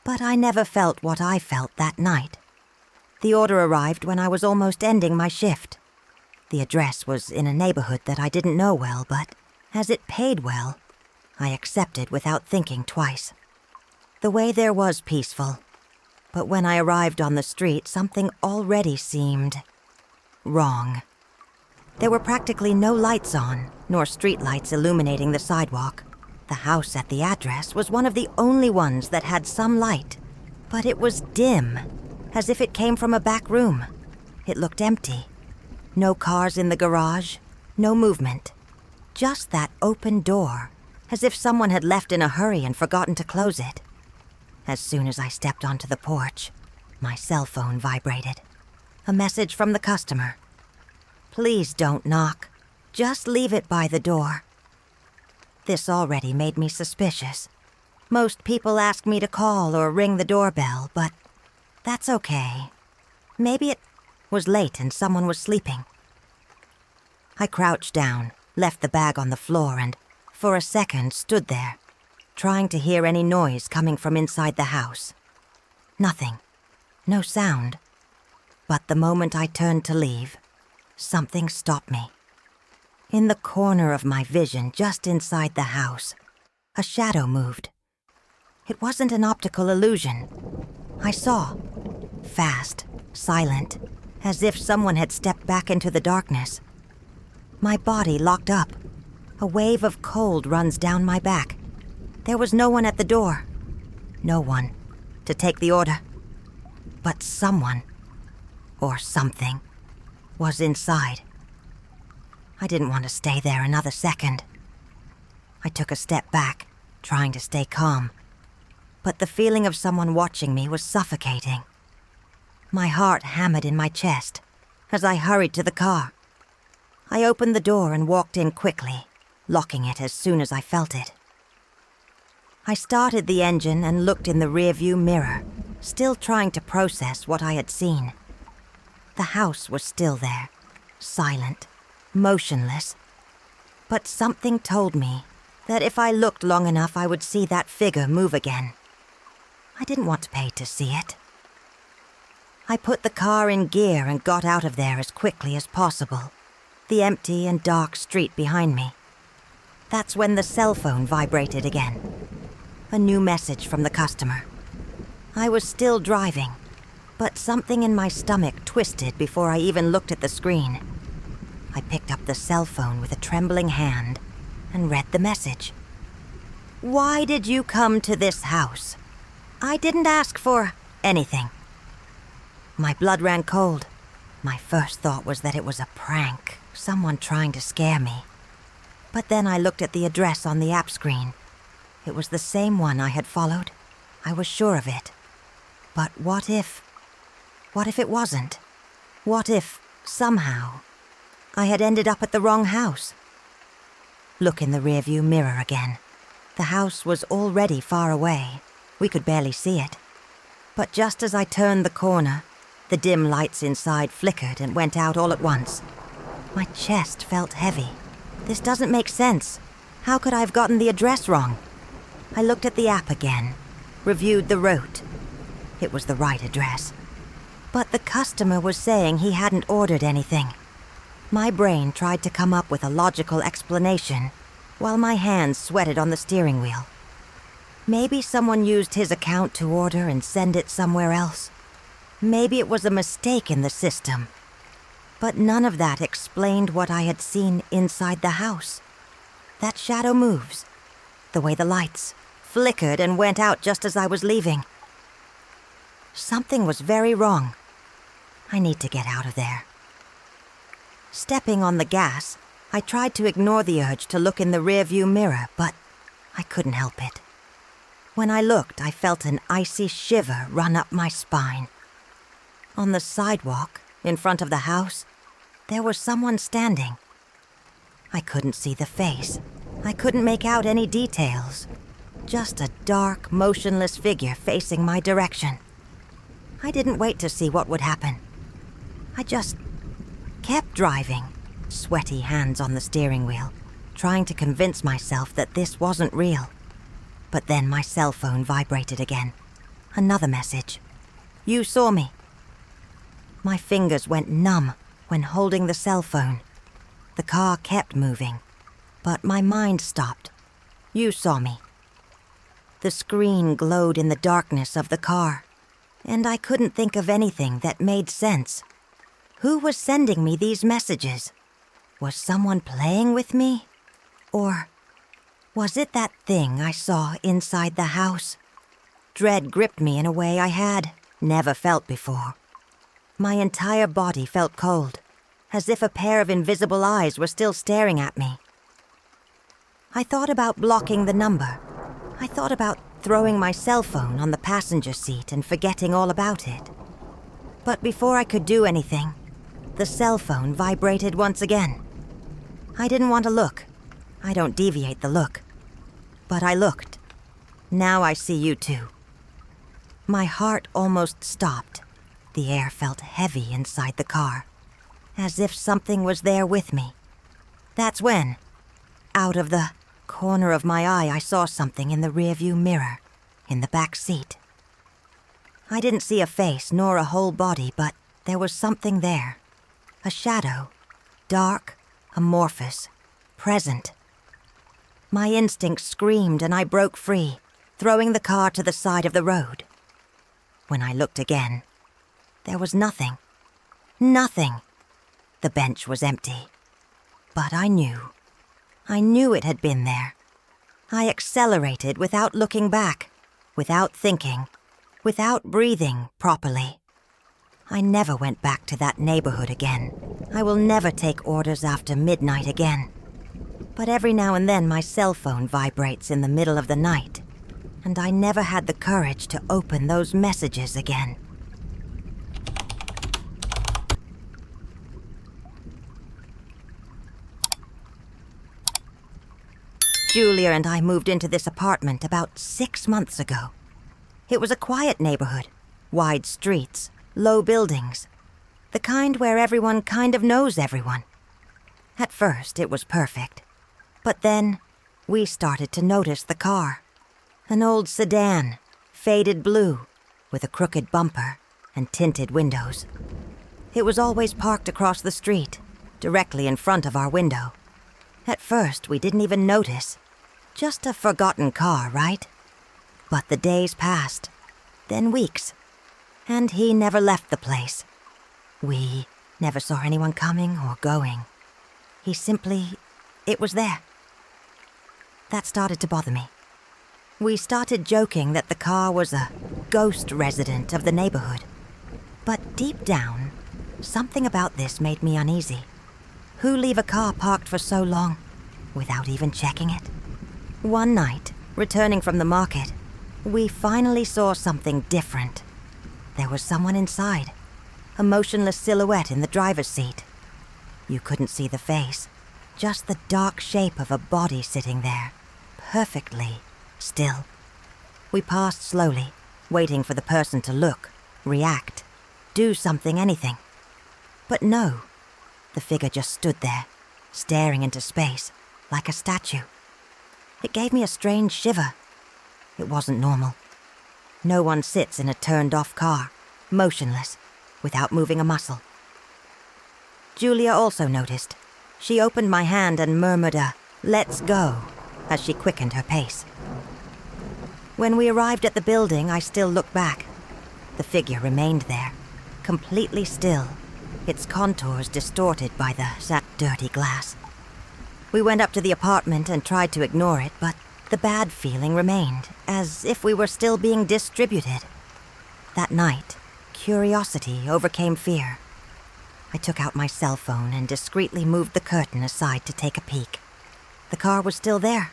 But I never felt what I felt that night. The order arrived when I was almost ending my shift. The address was in a neighborhood that I didn't know well, but as it paid well, I accepted without thinking twice. The way there was peaceful, but when I arrived on the street, something already seemed wrong. There were practically no lights on, nor streetlights illuminating the sidewalk. The house at the address was one of the only ones that had some light, but it was dim, as if it came from a back room. It looked empty. No cars in the garage, no movement. Just that open door, as if someone had left in a hurry and forgotten to close it. As soon as I stepped onto the porch, my cell phone vibrated. A message from the customer. "Please don't knock. Just leave it by the door." This already made me suspicious. Most people ask me to call or ring the doorbell, but that's okay. Maybe it was late and someone was sleeping. I crouched down, left the bag on the floor, and for a second stood there, trying to hear any noise coming from inside the house. Nothing. No sound. But the moment I turned to leave, something stopped me. In the corner of my vision, just inside the house, a shadow moved. It wasn't an optical illusion. I saw. Fast, silent, as if someone had stepped back into the darkness. My body locked up. A wave of cold runs down my back. There was no one at the door. No one to take the order. But someone, or something, was inside. I didn't want to stay there another second. I took a step back, trying to stay calm. But the feeling of someone watching me was suffocating. My heart hammered in my chest as I hurried to the car. I opened the door and walked in quickly, locking it as soon as I felt it. I started the engine and looked in the rearview mirror, still trying to process what I had seen. The house was still there, silent, motionless. But something told me that if I looked long enough, I would see that figure move again. I didn't want to pay to see it. I put the car in gear and got out of there as quickly as possible, the empty and dark street behind me. That's when the cell phone vibrated again. A new message from the customer. I was still driving, but something in my stomach twisted before I even looked at the screen. I picked up the cell phone with a trembling hand and read the message. "Why did you come to this house? I didn't ask for anything." My blood ran cold. My first thought was that it was a prank, someone trying to scare me. But then I looked at the address on the app screen. It was the same one I had followed. I was sure of it. But what if it wasn't? What if, somehow, I had ended up at the wrong house? Look in the rearview mirror again. The house was already far away. We could barely see it. But just as I turned the corner, the dim lights inside flickered and went out all at once. My chest felt heavy. This doesn't make sense. How could I have gotten the address wrong? I looked at the app again, reviewed the route. It was the right address. But the customer was saying he hadn't ordered anything. My brain tried to come up with a logical explanation, while my hands sweated on the steering wheel. Maybe someone used his account to order and send it somewhere else. Maybe it was a mistake in the system. But none of that explained what I had seen inside the house. That shadow moves. The way the lights flickered and went out just as I was leaving. Something was very wrong. I need to get out of there. Stepping on the gas, I tried to ignore the urge to look in the rearview mirror, but I couldn't help it. When I looked, I felt an icy shiver run up my spine. On the sidewalk, in front of the house, there was someone standing. I couldn't see the face. I couldn't make out any details. Just a dark, motionless figure facing my direction. I didn't wait to see what would happen. I just kept driving, sweaty hands on the steering wheel, trying to convince myself that this wasn't real. But then my cell phone vibrated again. Another message. You saw me. My fingers went numb when holding the cell phone. The car kept moving, but my mind stopped. You saw me. The screen glowed in the darkness of the car, and I couldn't think of anything that made sense. Who was sending me these messages? Was someone playing with me? Or was it that thing I saw inside the house? Dread gripped me in a way I had never felt before. My entire body felt cold, as if a pair of invisible eyes were still staring at me. I thought about blocking the number. I thought about throwing my cell phone on the passenger seat and forgetting all about it. But before I could do anything, the cell phone vibrated once again. I didn't want to look. I don't deviate the look. But I looked. Now I see you too. My heart almost stopped. The air felt heavy inside the car, as if something was there with me. That's when, out of the corner of my eye, I saw something in the rearview mirror, in the back seat. I didn't see a face nor a whole body, but there was something there. A shadow, dark, amorphous, present. My instinct screamed and I broke free, throwing the car to the side of the road. When I looked again, there was nothing. Nothing. The bench was empty. But I knew. I knew it had been there. I accelerated without looking back, without thinking, without breathing properly. I never went back to that neighborhood again. I will never take orders after midnight again. But every now and then my cell phone vibrates in the middle of the night, and I never had the courage to open those messages again. Julia and I moved into this apartment about 6 months ago. It was a quiet neighborhood, wide streets, low buildings, the kind where everyone kind of knows everyone. At first, it was perfect. But then, we started to notice the car. An old sedan, faded blue, with a crooked bumper and tinted windows. It was always parked across the street, directly in front of our window. At first, we didn't even notice. Just a forgotten car, right? But the days passed, then weeks, and he never left the place. We never saw anyone coming or going. He simply, it was there. That started to bother me. We started joking that the car was a ghost resident of the neighborhood. But deep down, something about this made me uneasy. Who leave a car parked for so long without even checking it? One night, returning from the market, we finally saw something different. There was someone inside, a motionless silhouette in the driver's seat. You couldn't see the face, just the dark shape of a body sitting there, perfectly still. We passed slowly, waiting for the person to look, react, do something, anything. But no, The figure just stood there, staring into space, like a statue. It gave me a strange shiver. It wasn't normal. No one sits in a turned-off car, motionless, without moving a muscle. Julia also noticed. She opened my hand and murmured a "let's go" as she quickened her pace. When we arrived at the building, I still looked back. The figure remained there, completely still, its contours distorted by the dirty glass. We went up to the apartment and tried to ignore it, but the bad feeling remained, as if we were still being distributed. That night, curiosity overcame fear. I took out my cell phone and discreetly moved the curtain aside to take a peek. The car was still there,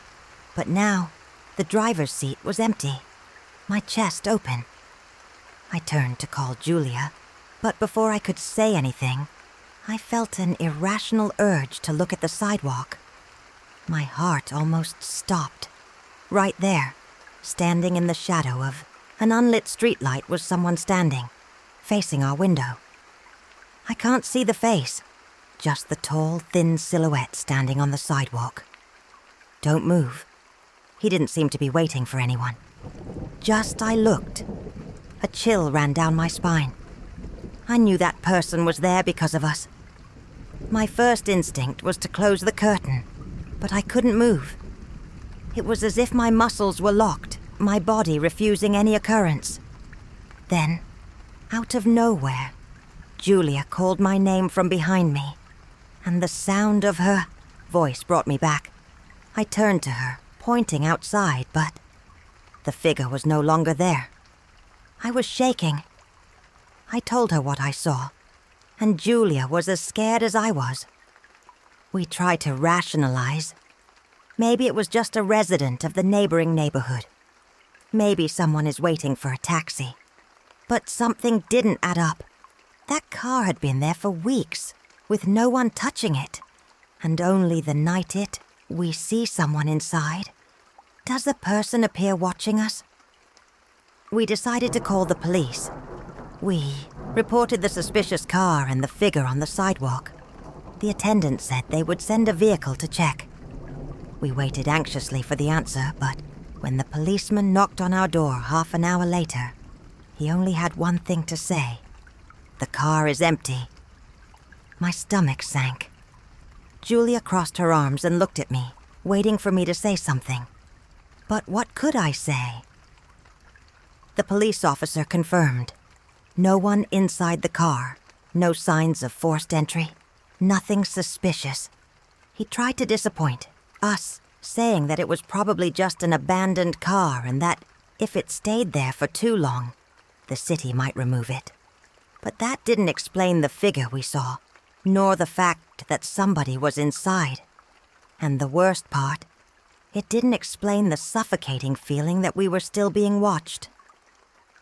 but now the driver's seat was empty, my chest open. I turned to call Julia, but before I could say anything, I felt an irrational urge to look at the sidewalk. My heart almost stopped. Right there, standing in the shadow of an unlit streetlight, was someone standing, facing our window. I can't see the face, just the tall, thin silhouette standing on the sidewalk. "Don't move." He didn't seem to be waiting for anyone. Just I looked. A chill ran down my spine. I knew that person was there because of us. My first instinct was to close the curtain, but I couldn't move. It was as if my muscles were locked, my body refusing any occurrence. Then, out of nowhere, Julia called my name from behind me, and the sound of her voice brought me back. I turned to her, pointing outside, but the figure was no longer there. I was shaking. I told her what I saw, and Julia was as scared as I was. We tried to rationalize. Maybe it was just a resident of the neighboring neighborhood. Maybe someone is waiting for a taxi. But something didn't add up. That car had been there for weeks, with no one touching it. And only the night we see someone inside. Does the person appear watching us? We decided to call the police. We reported the suspicious car and the figure on the sidewalk. The attendant said they would send a vehicle to check. We waited anxiously for the answer, but when the policeman knocked on our door half an hour later, he only had one thing to say. "The car is empty." My stomach sank. Julia crossed her arms and looked at me, waiting for me to say something. But what could I say? The police officer confirmed. No one inside the car, no signs of forced entry, nothing suspicious. He tried to disappoint us, saying that it was probably just an abandoned car and that if it stayed there for too long, the city might remove it. But that didn't explain the figure we saw, nor the fact that somebody was inside. And the worst part, it didn't explain the suffocating feeling that we were still being watched.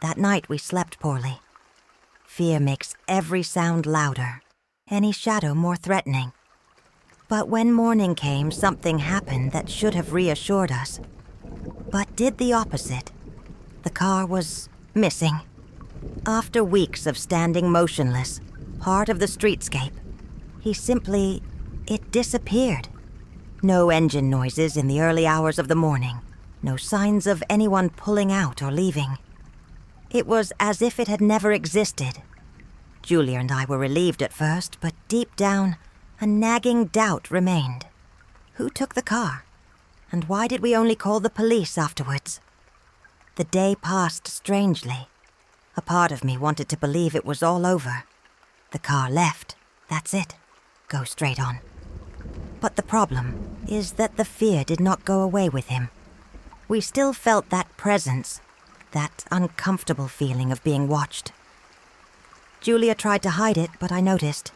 That night we slept poorly. Fear makes every sound louder, any shadow more threatening. But when morning came, something happened that should have reassured us, but did the opposite. The car was missing. After weeks of standing motionless, part of the streetscape, it disappeared. No engine noises in the early hours of the morning, no signs of anyone pulling out or leaving. It was as if it had never existed. Julia and I were relieved at first, but deep down, a nagging doubt remained. Who took the car? And why did we only call the police afterwards? The day passed strangely. A part of me wanted to believe it was all over. The car left, that's it. Go straight on. But the problem is that the fear did not go away with him. We still felt that presence, that uncomfortable feeling of being watched. Julia tried to hide it, but I noticed.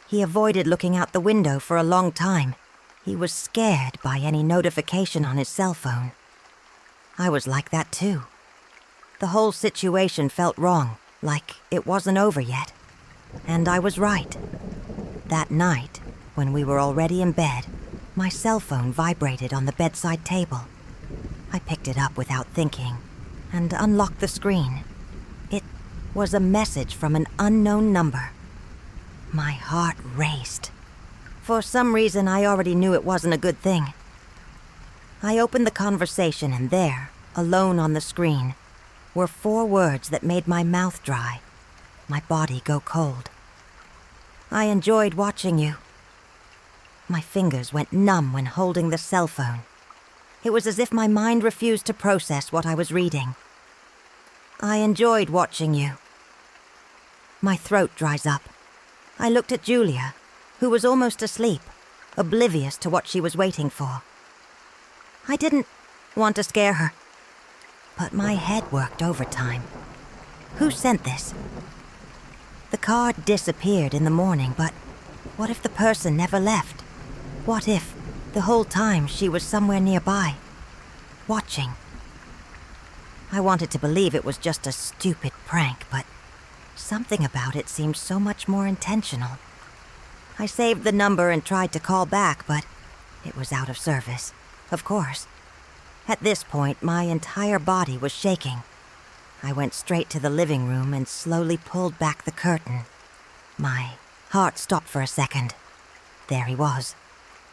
He avoided looking out the window for a long time. He was scared by any notification on his cell phone. I was like that too. The whole situation felt wrong, like it wasn't over yet. And I was right. That night, when we were already in bed, my cell phone vibrated on the bedside table. I picked it up without thinking and unlocked the screen. It was a message from an unknown number. My heart raced. For some reason, I already knew it wasn't a good thing. I opened the conversation, and there, alone on the screen, were 4 words that made my mouth dry, my body go cold. I enjoyed watching you. My fingers went numb when holding the cell phone. It was as if my mind refused to process what I was reading. I enjoyed watching you. My throat dries up. I looked at Julia, who was almost asleep, oblivious to what she was waiting for. I didn't want to scare her, but my head worked overtime. Who sent this? The card disappeared in the morning, but what if the person never left? What if, the whole time, she was somewhere nearby, watching? I wanted to believe it was just a stupid prank, but something about it seemed so much more intentional. I saved the number and tried to call back, but it was out of service, of course. At this point, my entire body was shaking. I went straight to the living room and slowly pulled back the curtain. My heart stopped for a second. There he was.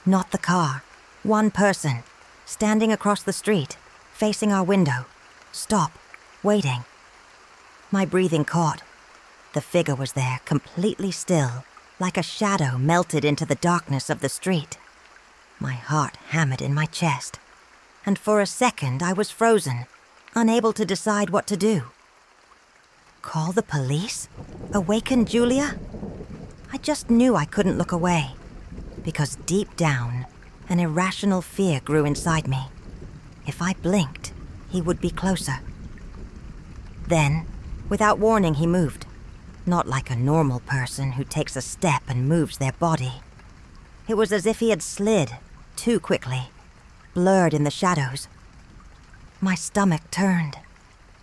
Not the car. One person, standing across the street, facing our window. Stop, waiting. My breathing caught. The figure was there, completely still, like a shadow melted into the darkness of the street. My heart hammered in my chest, and for a second I was frozen, unable to decide what to do. Call the police? Awaken Julia? I just knew I couldn't look away, because deep down, an irrational fear grew inside me. If I blinked, he would be closer. Then, without warning, he moved. Not like a normal person who takes a step and moves their body. It was as if he had slid, too quickly, blurred in the shadows. My stomach turned.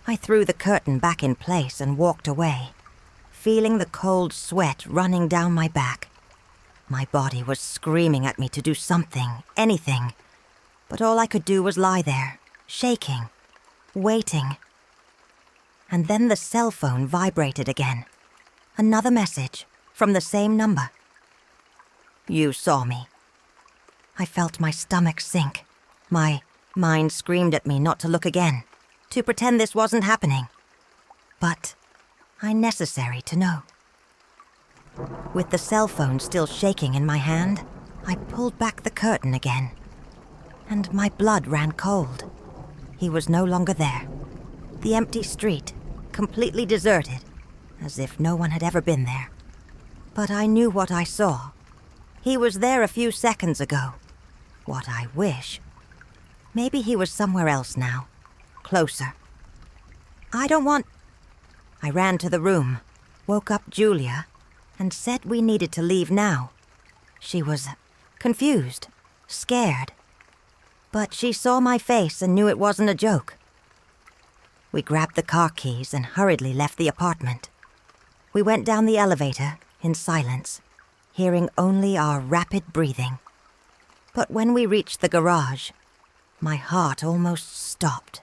I threw the curtain back in place and walked away, feeling the cold sweat running down my back. My body was screaming at me to do something, anything, but all I could do was lie there, shaking, waiting. And then the cell phone vibrated again. Another message from the same number. You saw me. I felt my stomach sink. My mind screamed at me not to look again, to pretend this wasn't happening. But necessary to know. With the cell phone still shaking in my hand, I pulled back the curtain again, and my blood ran cold. He was no longer there. The empty street, completely deserted, as if no one had ever been there. But I knew what I saw. He was there a few seconds ago. What I wish. Maybe he was somewhere else now. Closer. I don't want... I ran to the room, woke up Julia, and said we needed to leave now. She was confused, scared. But she saw my face and knew it wasn't a joke. We grabbed the car keys and hurriedly left the apartment. We went down the elevator in silence, hearing only our rapid breathing. But when we reached the garage, my heart almost stopped.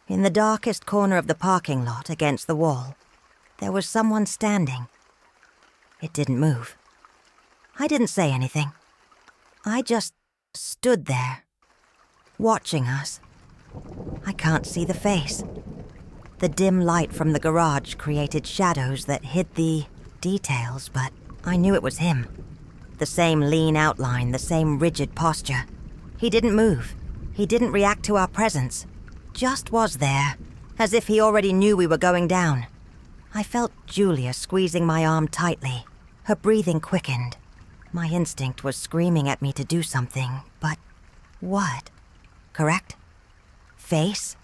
In the darkest corner of the parking lot against the wall, there was someone standing. It didn't move. I didn't say anything. I just stood there, watching us. I can't see the face. The dim light from the garage created shadows that hid the details, but I knew it was him. The same lean outline, the same rigid posture. He didn't move. He didn't react to our presence. Just was there, as if he already knew we were going down. I felt Julia squeezing my arm tightly. Her breathing quickened. My instinct was screaming at me to do something, but what? Correct? Face?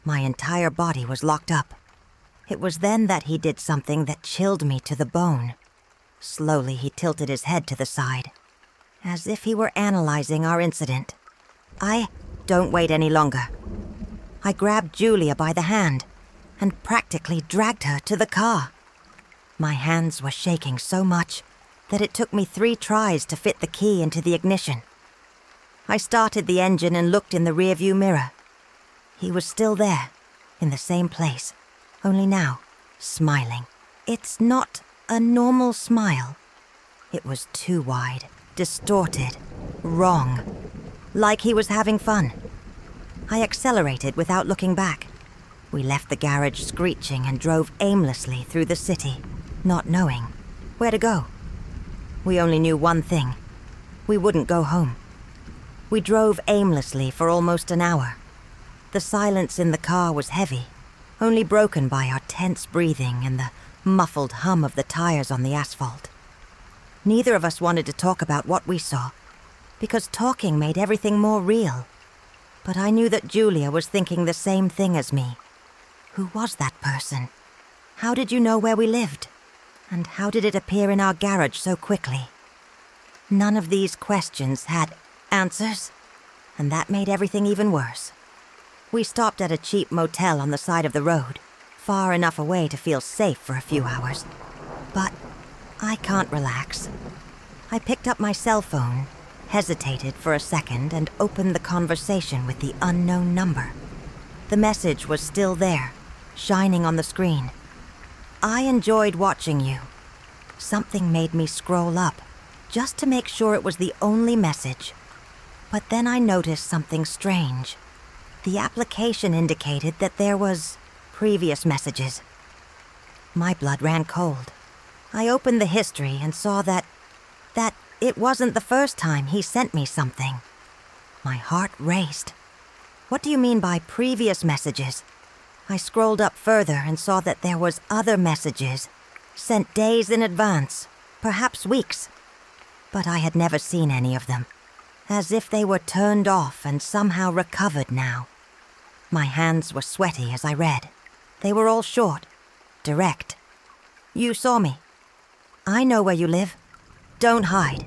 My entire body was locked up. It was then that he did something that chilled me to the bone. Slowly, he tilted his head to the side, as if he were analyzing our incident. Don't wait any longer. I grabbed Julia by the hand and practically dragged her to the car. My hands were shaking so much that it took me 3 tries to fit the key into the ignition. I started the engine and looked in the rearview mirror. He was still there, in the same place, only now, smiling. It's not a normal smile. It was too wide, distorted, wrong. Like he was having fun. I accelerated without looking back. We left the garage screeching and drove aimlessly through the city, not knowing where to go. We only knew one thing. We wouldn't go home. We drove aimlessly for almost an hour. The silence in the car was heavy, only broken by our tense breathing and the muffled hum of the tires on the asphalt. Neither of us wanted to talk about what we saw, because talking made everything more real. But I knew that Julia was thinking the same thing as me. Who was that person? How did you know where we lived? And how did it appear in our garage so quickly? None of these questions had answers, and that made everything even worse. We stopped at a cheap motel on the side of the road, far enough away to feel safe for a few hours. But I can't relax. I picked up my cell phone, hesitated for a second, and opened the conversation with the unknown number. The message was still there, shining on the screen. I enjoyed watching you. Something made me scroll up, just to make sure it was the only message. But then I noticed something strange. The application indicated that there was previous messages. My blood ran cold. I opened the history and saw that it wasn't the first time he sent me something. My heart raced. What do you mean by previous messages? I scrolled up further and saw that there was other messages, sent days in advance, perhaps weeks. But I had never seen any of them, as if they were turned off and somehow recovered now. My hands were sweaty as I read. They were all short, direct. You saw me. I know where you live. Don't hide.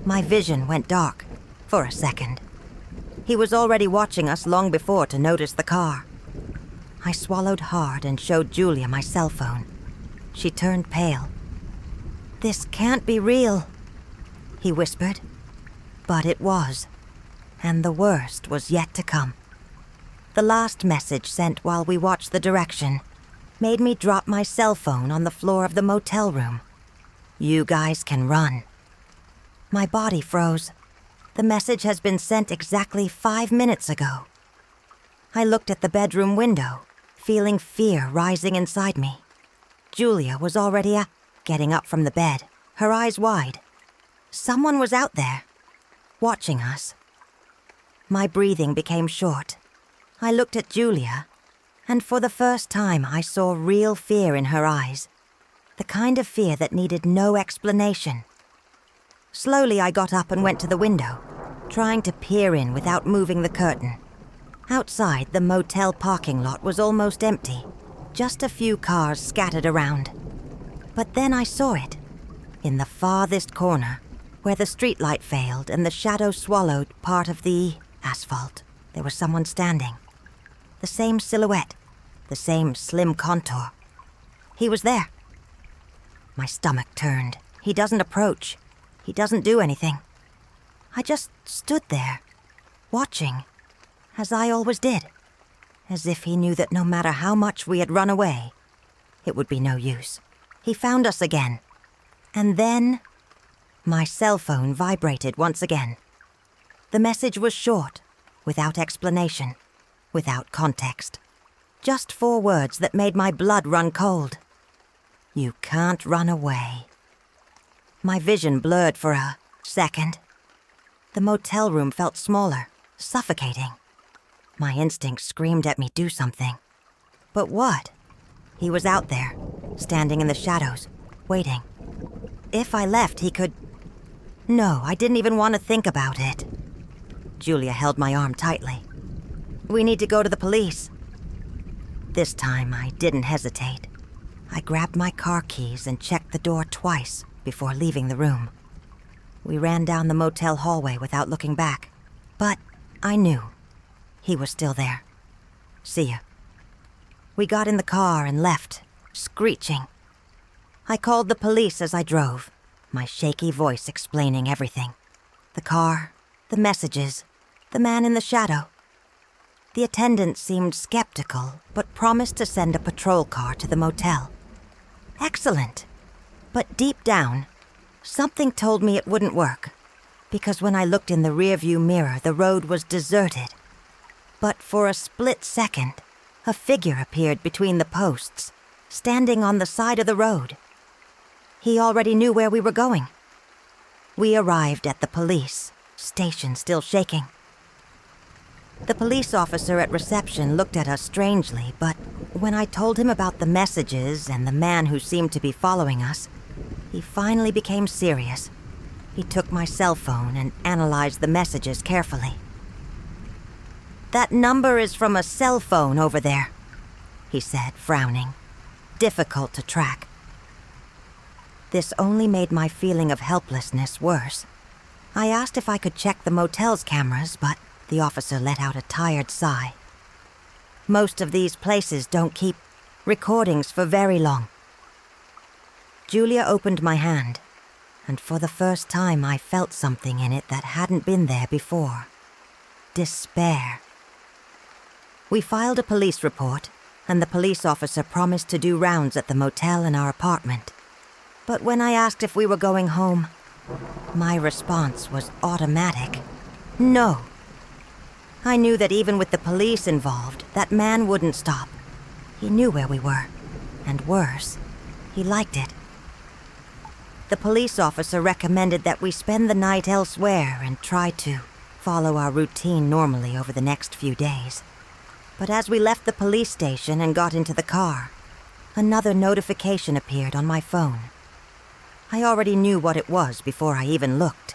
My vision went dark for a second. He was already watching us long before to notice the car. I swallowed hard and showed Julia my cell phone. She turned pale. "This can't be real," he whispered. But it was, and the worst was yet to come. The last message sent while we watched the direction made me drop my cell phone on the floor of the motel room. "You guys can run." My body froze. The message has been sent exactly 5 minutes ago. I looked at the bedroom window, feeling fear rising inside me. Julia was already getting up from the bed, her eyes wide. Someone was out there, watching us. My breathing became short. I looked at Julia, and for the first time I saw real fear in her eyes. The kind of fear that needed no explanation. Slowly I got up and went to the window, trying to peer in without moving the curtain. Outside, the motel parking lot was almost empty, just a few cars scattered around. But then I saw it, in the farthest corner, where the streetlight failed and the shadow swallowed part of the asphalt. There was someone standing. The same silhouette, the same slim contour. He was there. My stomach turned. He doesn't approach. He doesn't do anything. I just stood there, watching, as I always did, as if he knew that no matter how much we had run away, it would be no use. He found us again. And then, my cell phone vibrated once again. The message was short, without explanation, without context. Just 4 words that made my blood run cold. "You can't run away." My vision blurred for a second. The motel room felt smaller, suffocating. My instinct screamed at me, do something. But what? He was out there, standing in the shadows, waiting. If I left, he could... No, I didn't even want to think about it. Julia held my arm tightly. "We need to go to the police." This time, I didn't hesitate. I grabbed my car keys and checked the door twice before leaving the room. We ran down the motel hallway without looking back. But I knew he was still there. "See ya." We got in the car and left, screeching. I called the police as I drove, my shaky voice explaining everything. The car, the messages, the man in the shadow. The attendant seemed skeptical, but promised to send a patrol car to the motel. Excellent. But deep down, Something told me it wouldn't work, because when I looked in the rearview mirror, the road was deserted. But for a split second, a figure appeared between the posts, standing on the side of the road. He already knew where we were going. We arrived at the police station, still shaking. The police officer at reception looked at us strangely, but when I told him about the messages and the man who seemed to be following us, he finally became serious. He took my cell phone and analyzed the messages carefully. "That number is from a cell phone over there," he said, frowning. "Difficult to track." This only made my feeling of helplessness worse. I asked if I could check the motel's cameras, but the officer let out a tired sigh. "Most of these places don't keep recordings for very long." Julia opened my hand, and for the first time I felt something in it that hadn't been there before. Despair. We filed a police report, and the police officer promised to do rounds at the motel and our apartment. But when I asked if we were going home, my response was automatic. No. I knew that even with the police involved, that man wouldn't stop. He knew where we were, and worse, he liked it. The police officer recommended that we spend the night elsewhere and try to follow our routine normally over the next few days. But as we left the police station and got into the car, another notification appeared on my phone. I already knew what it was before I even looked.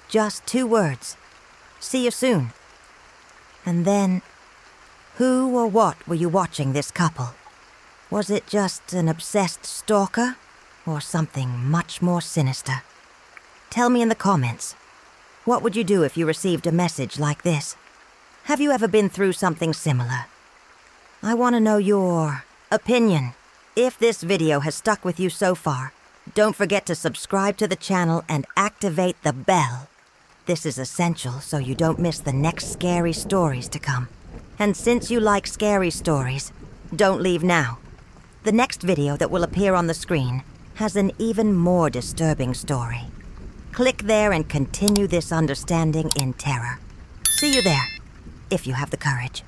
Just 2 words. "See you soon." And then, who or what were you watching, this couple? Was it just an obsessed stalker, or something much more sinister? Tell me in the comments. What would you do if you received a message like this? Have you ever been through something similar? I want to know your opinion. If this video has stuck with you so far, don't forget to subscribe to the channel and activate the bell. This is essential so you don't miss the next scary stories to come. And since you like scary stories, don't leave now. The next video that will appear on the screen has an even more disturbing story. Click there and continue this understanding in terror. See you there, if you have the courage.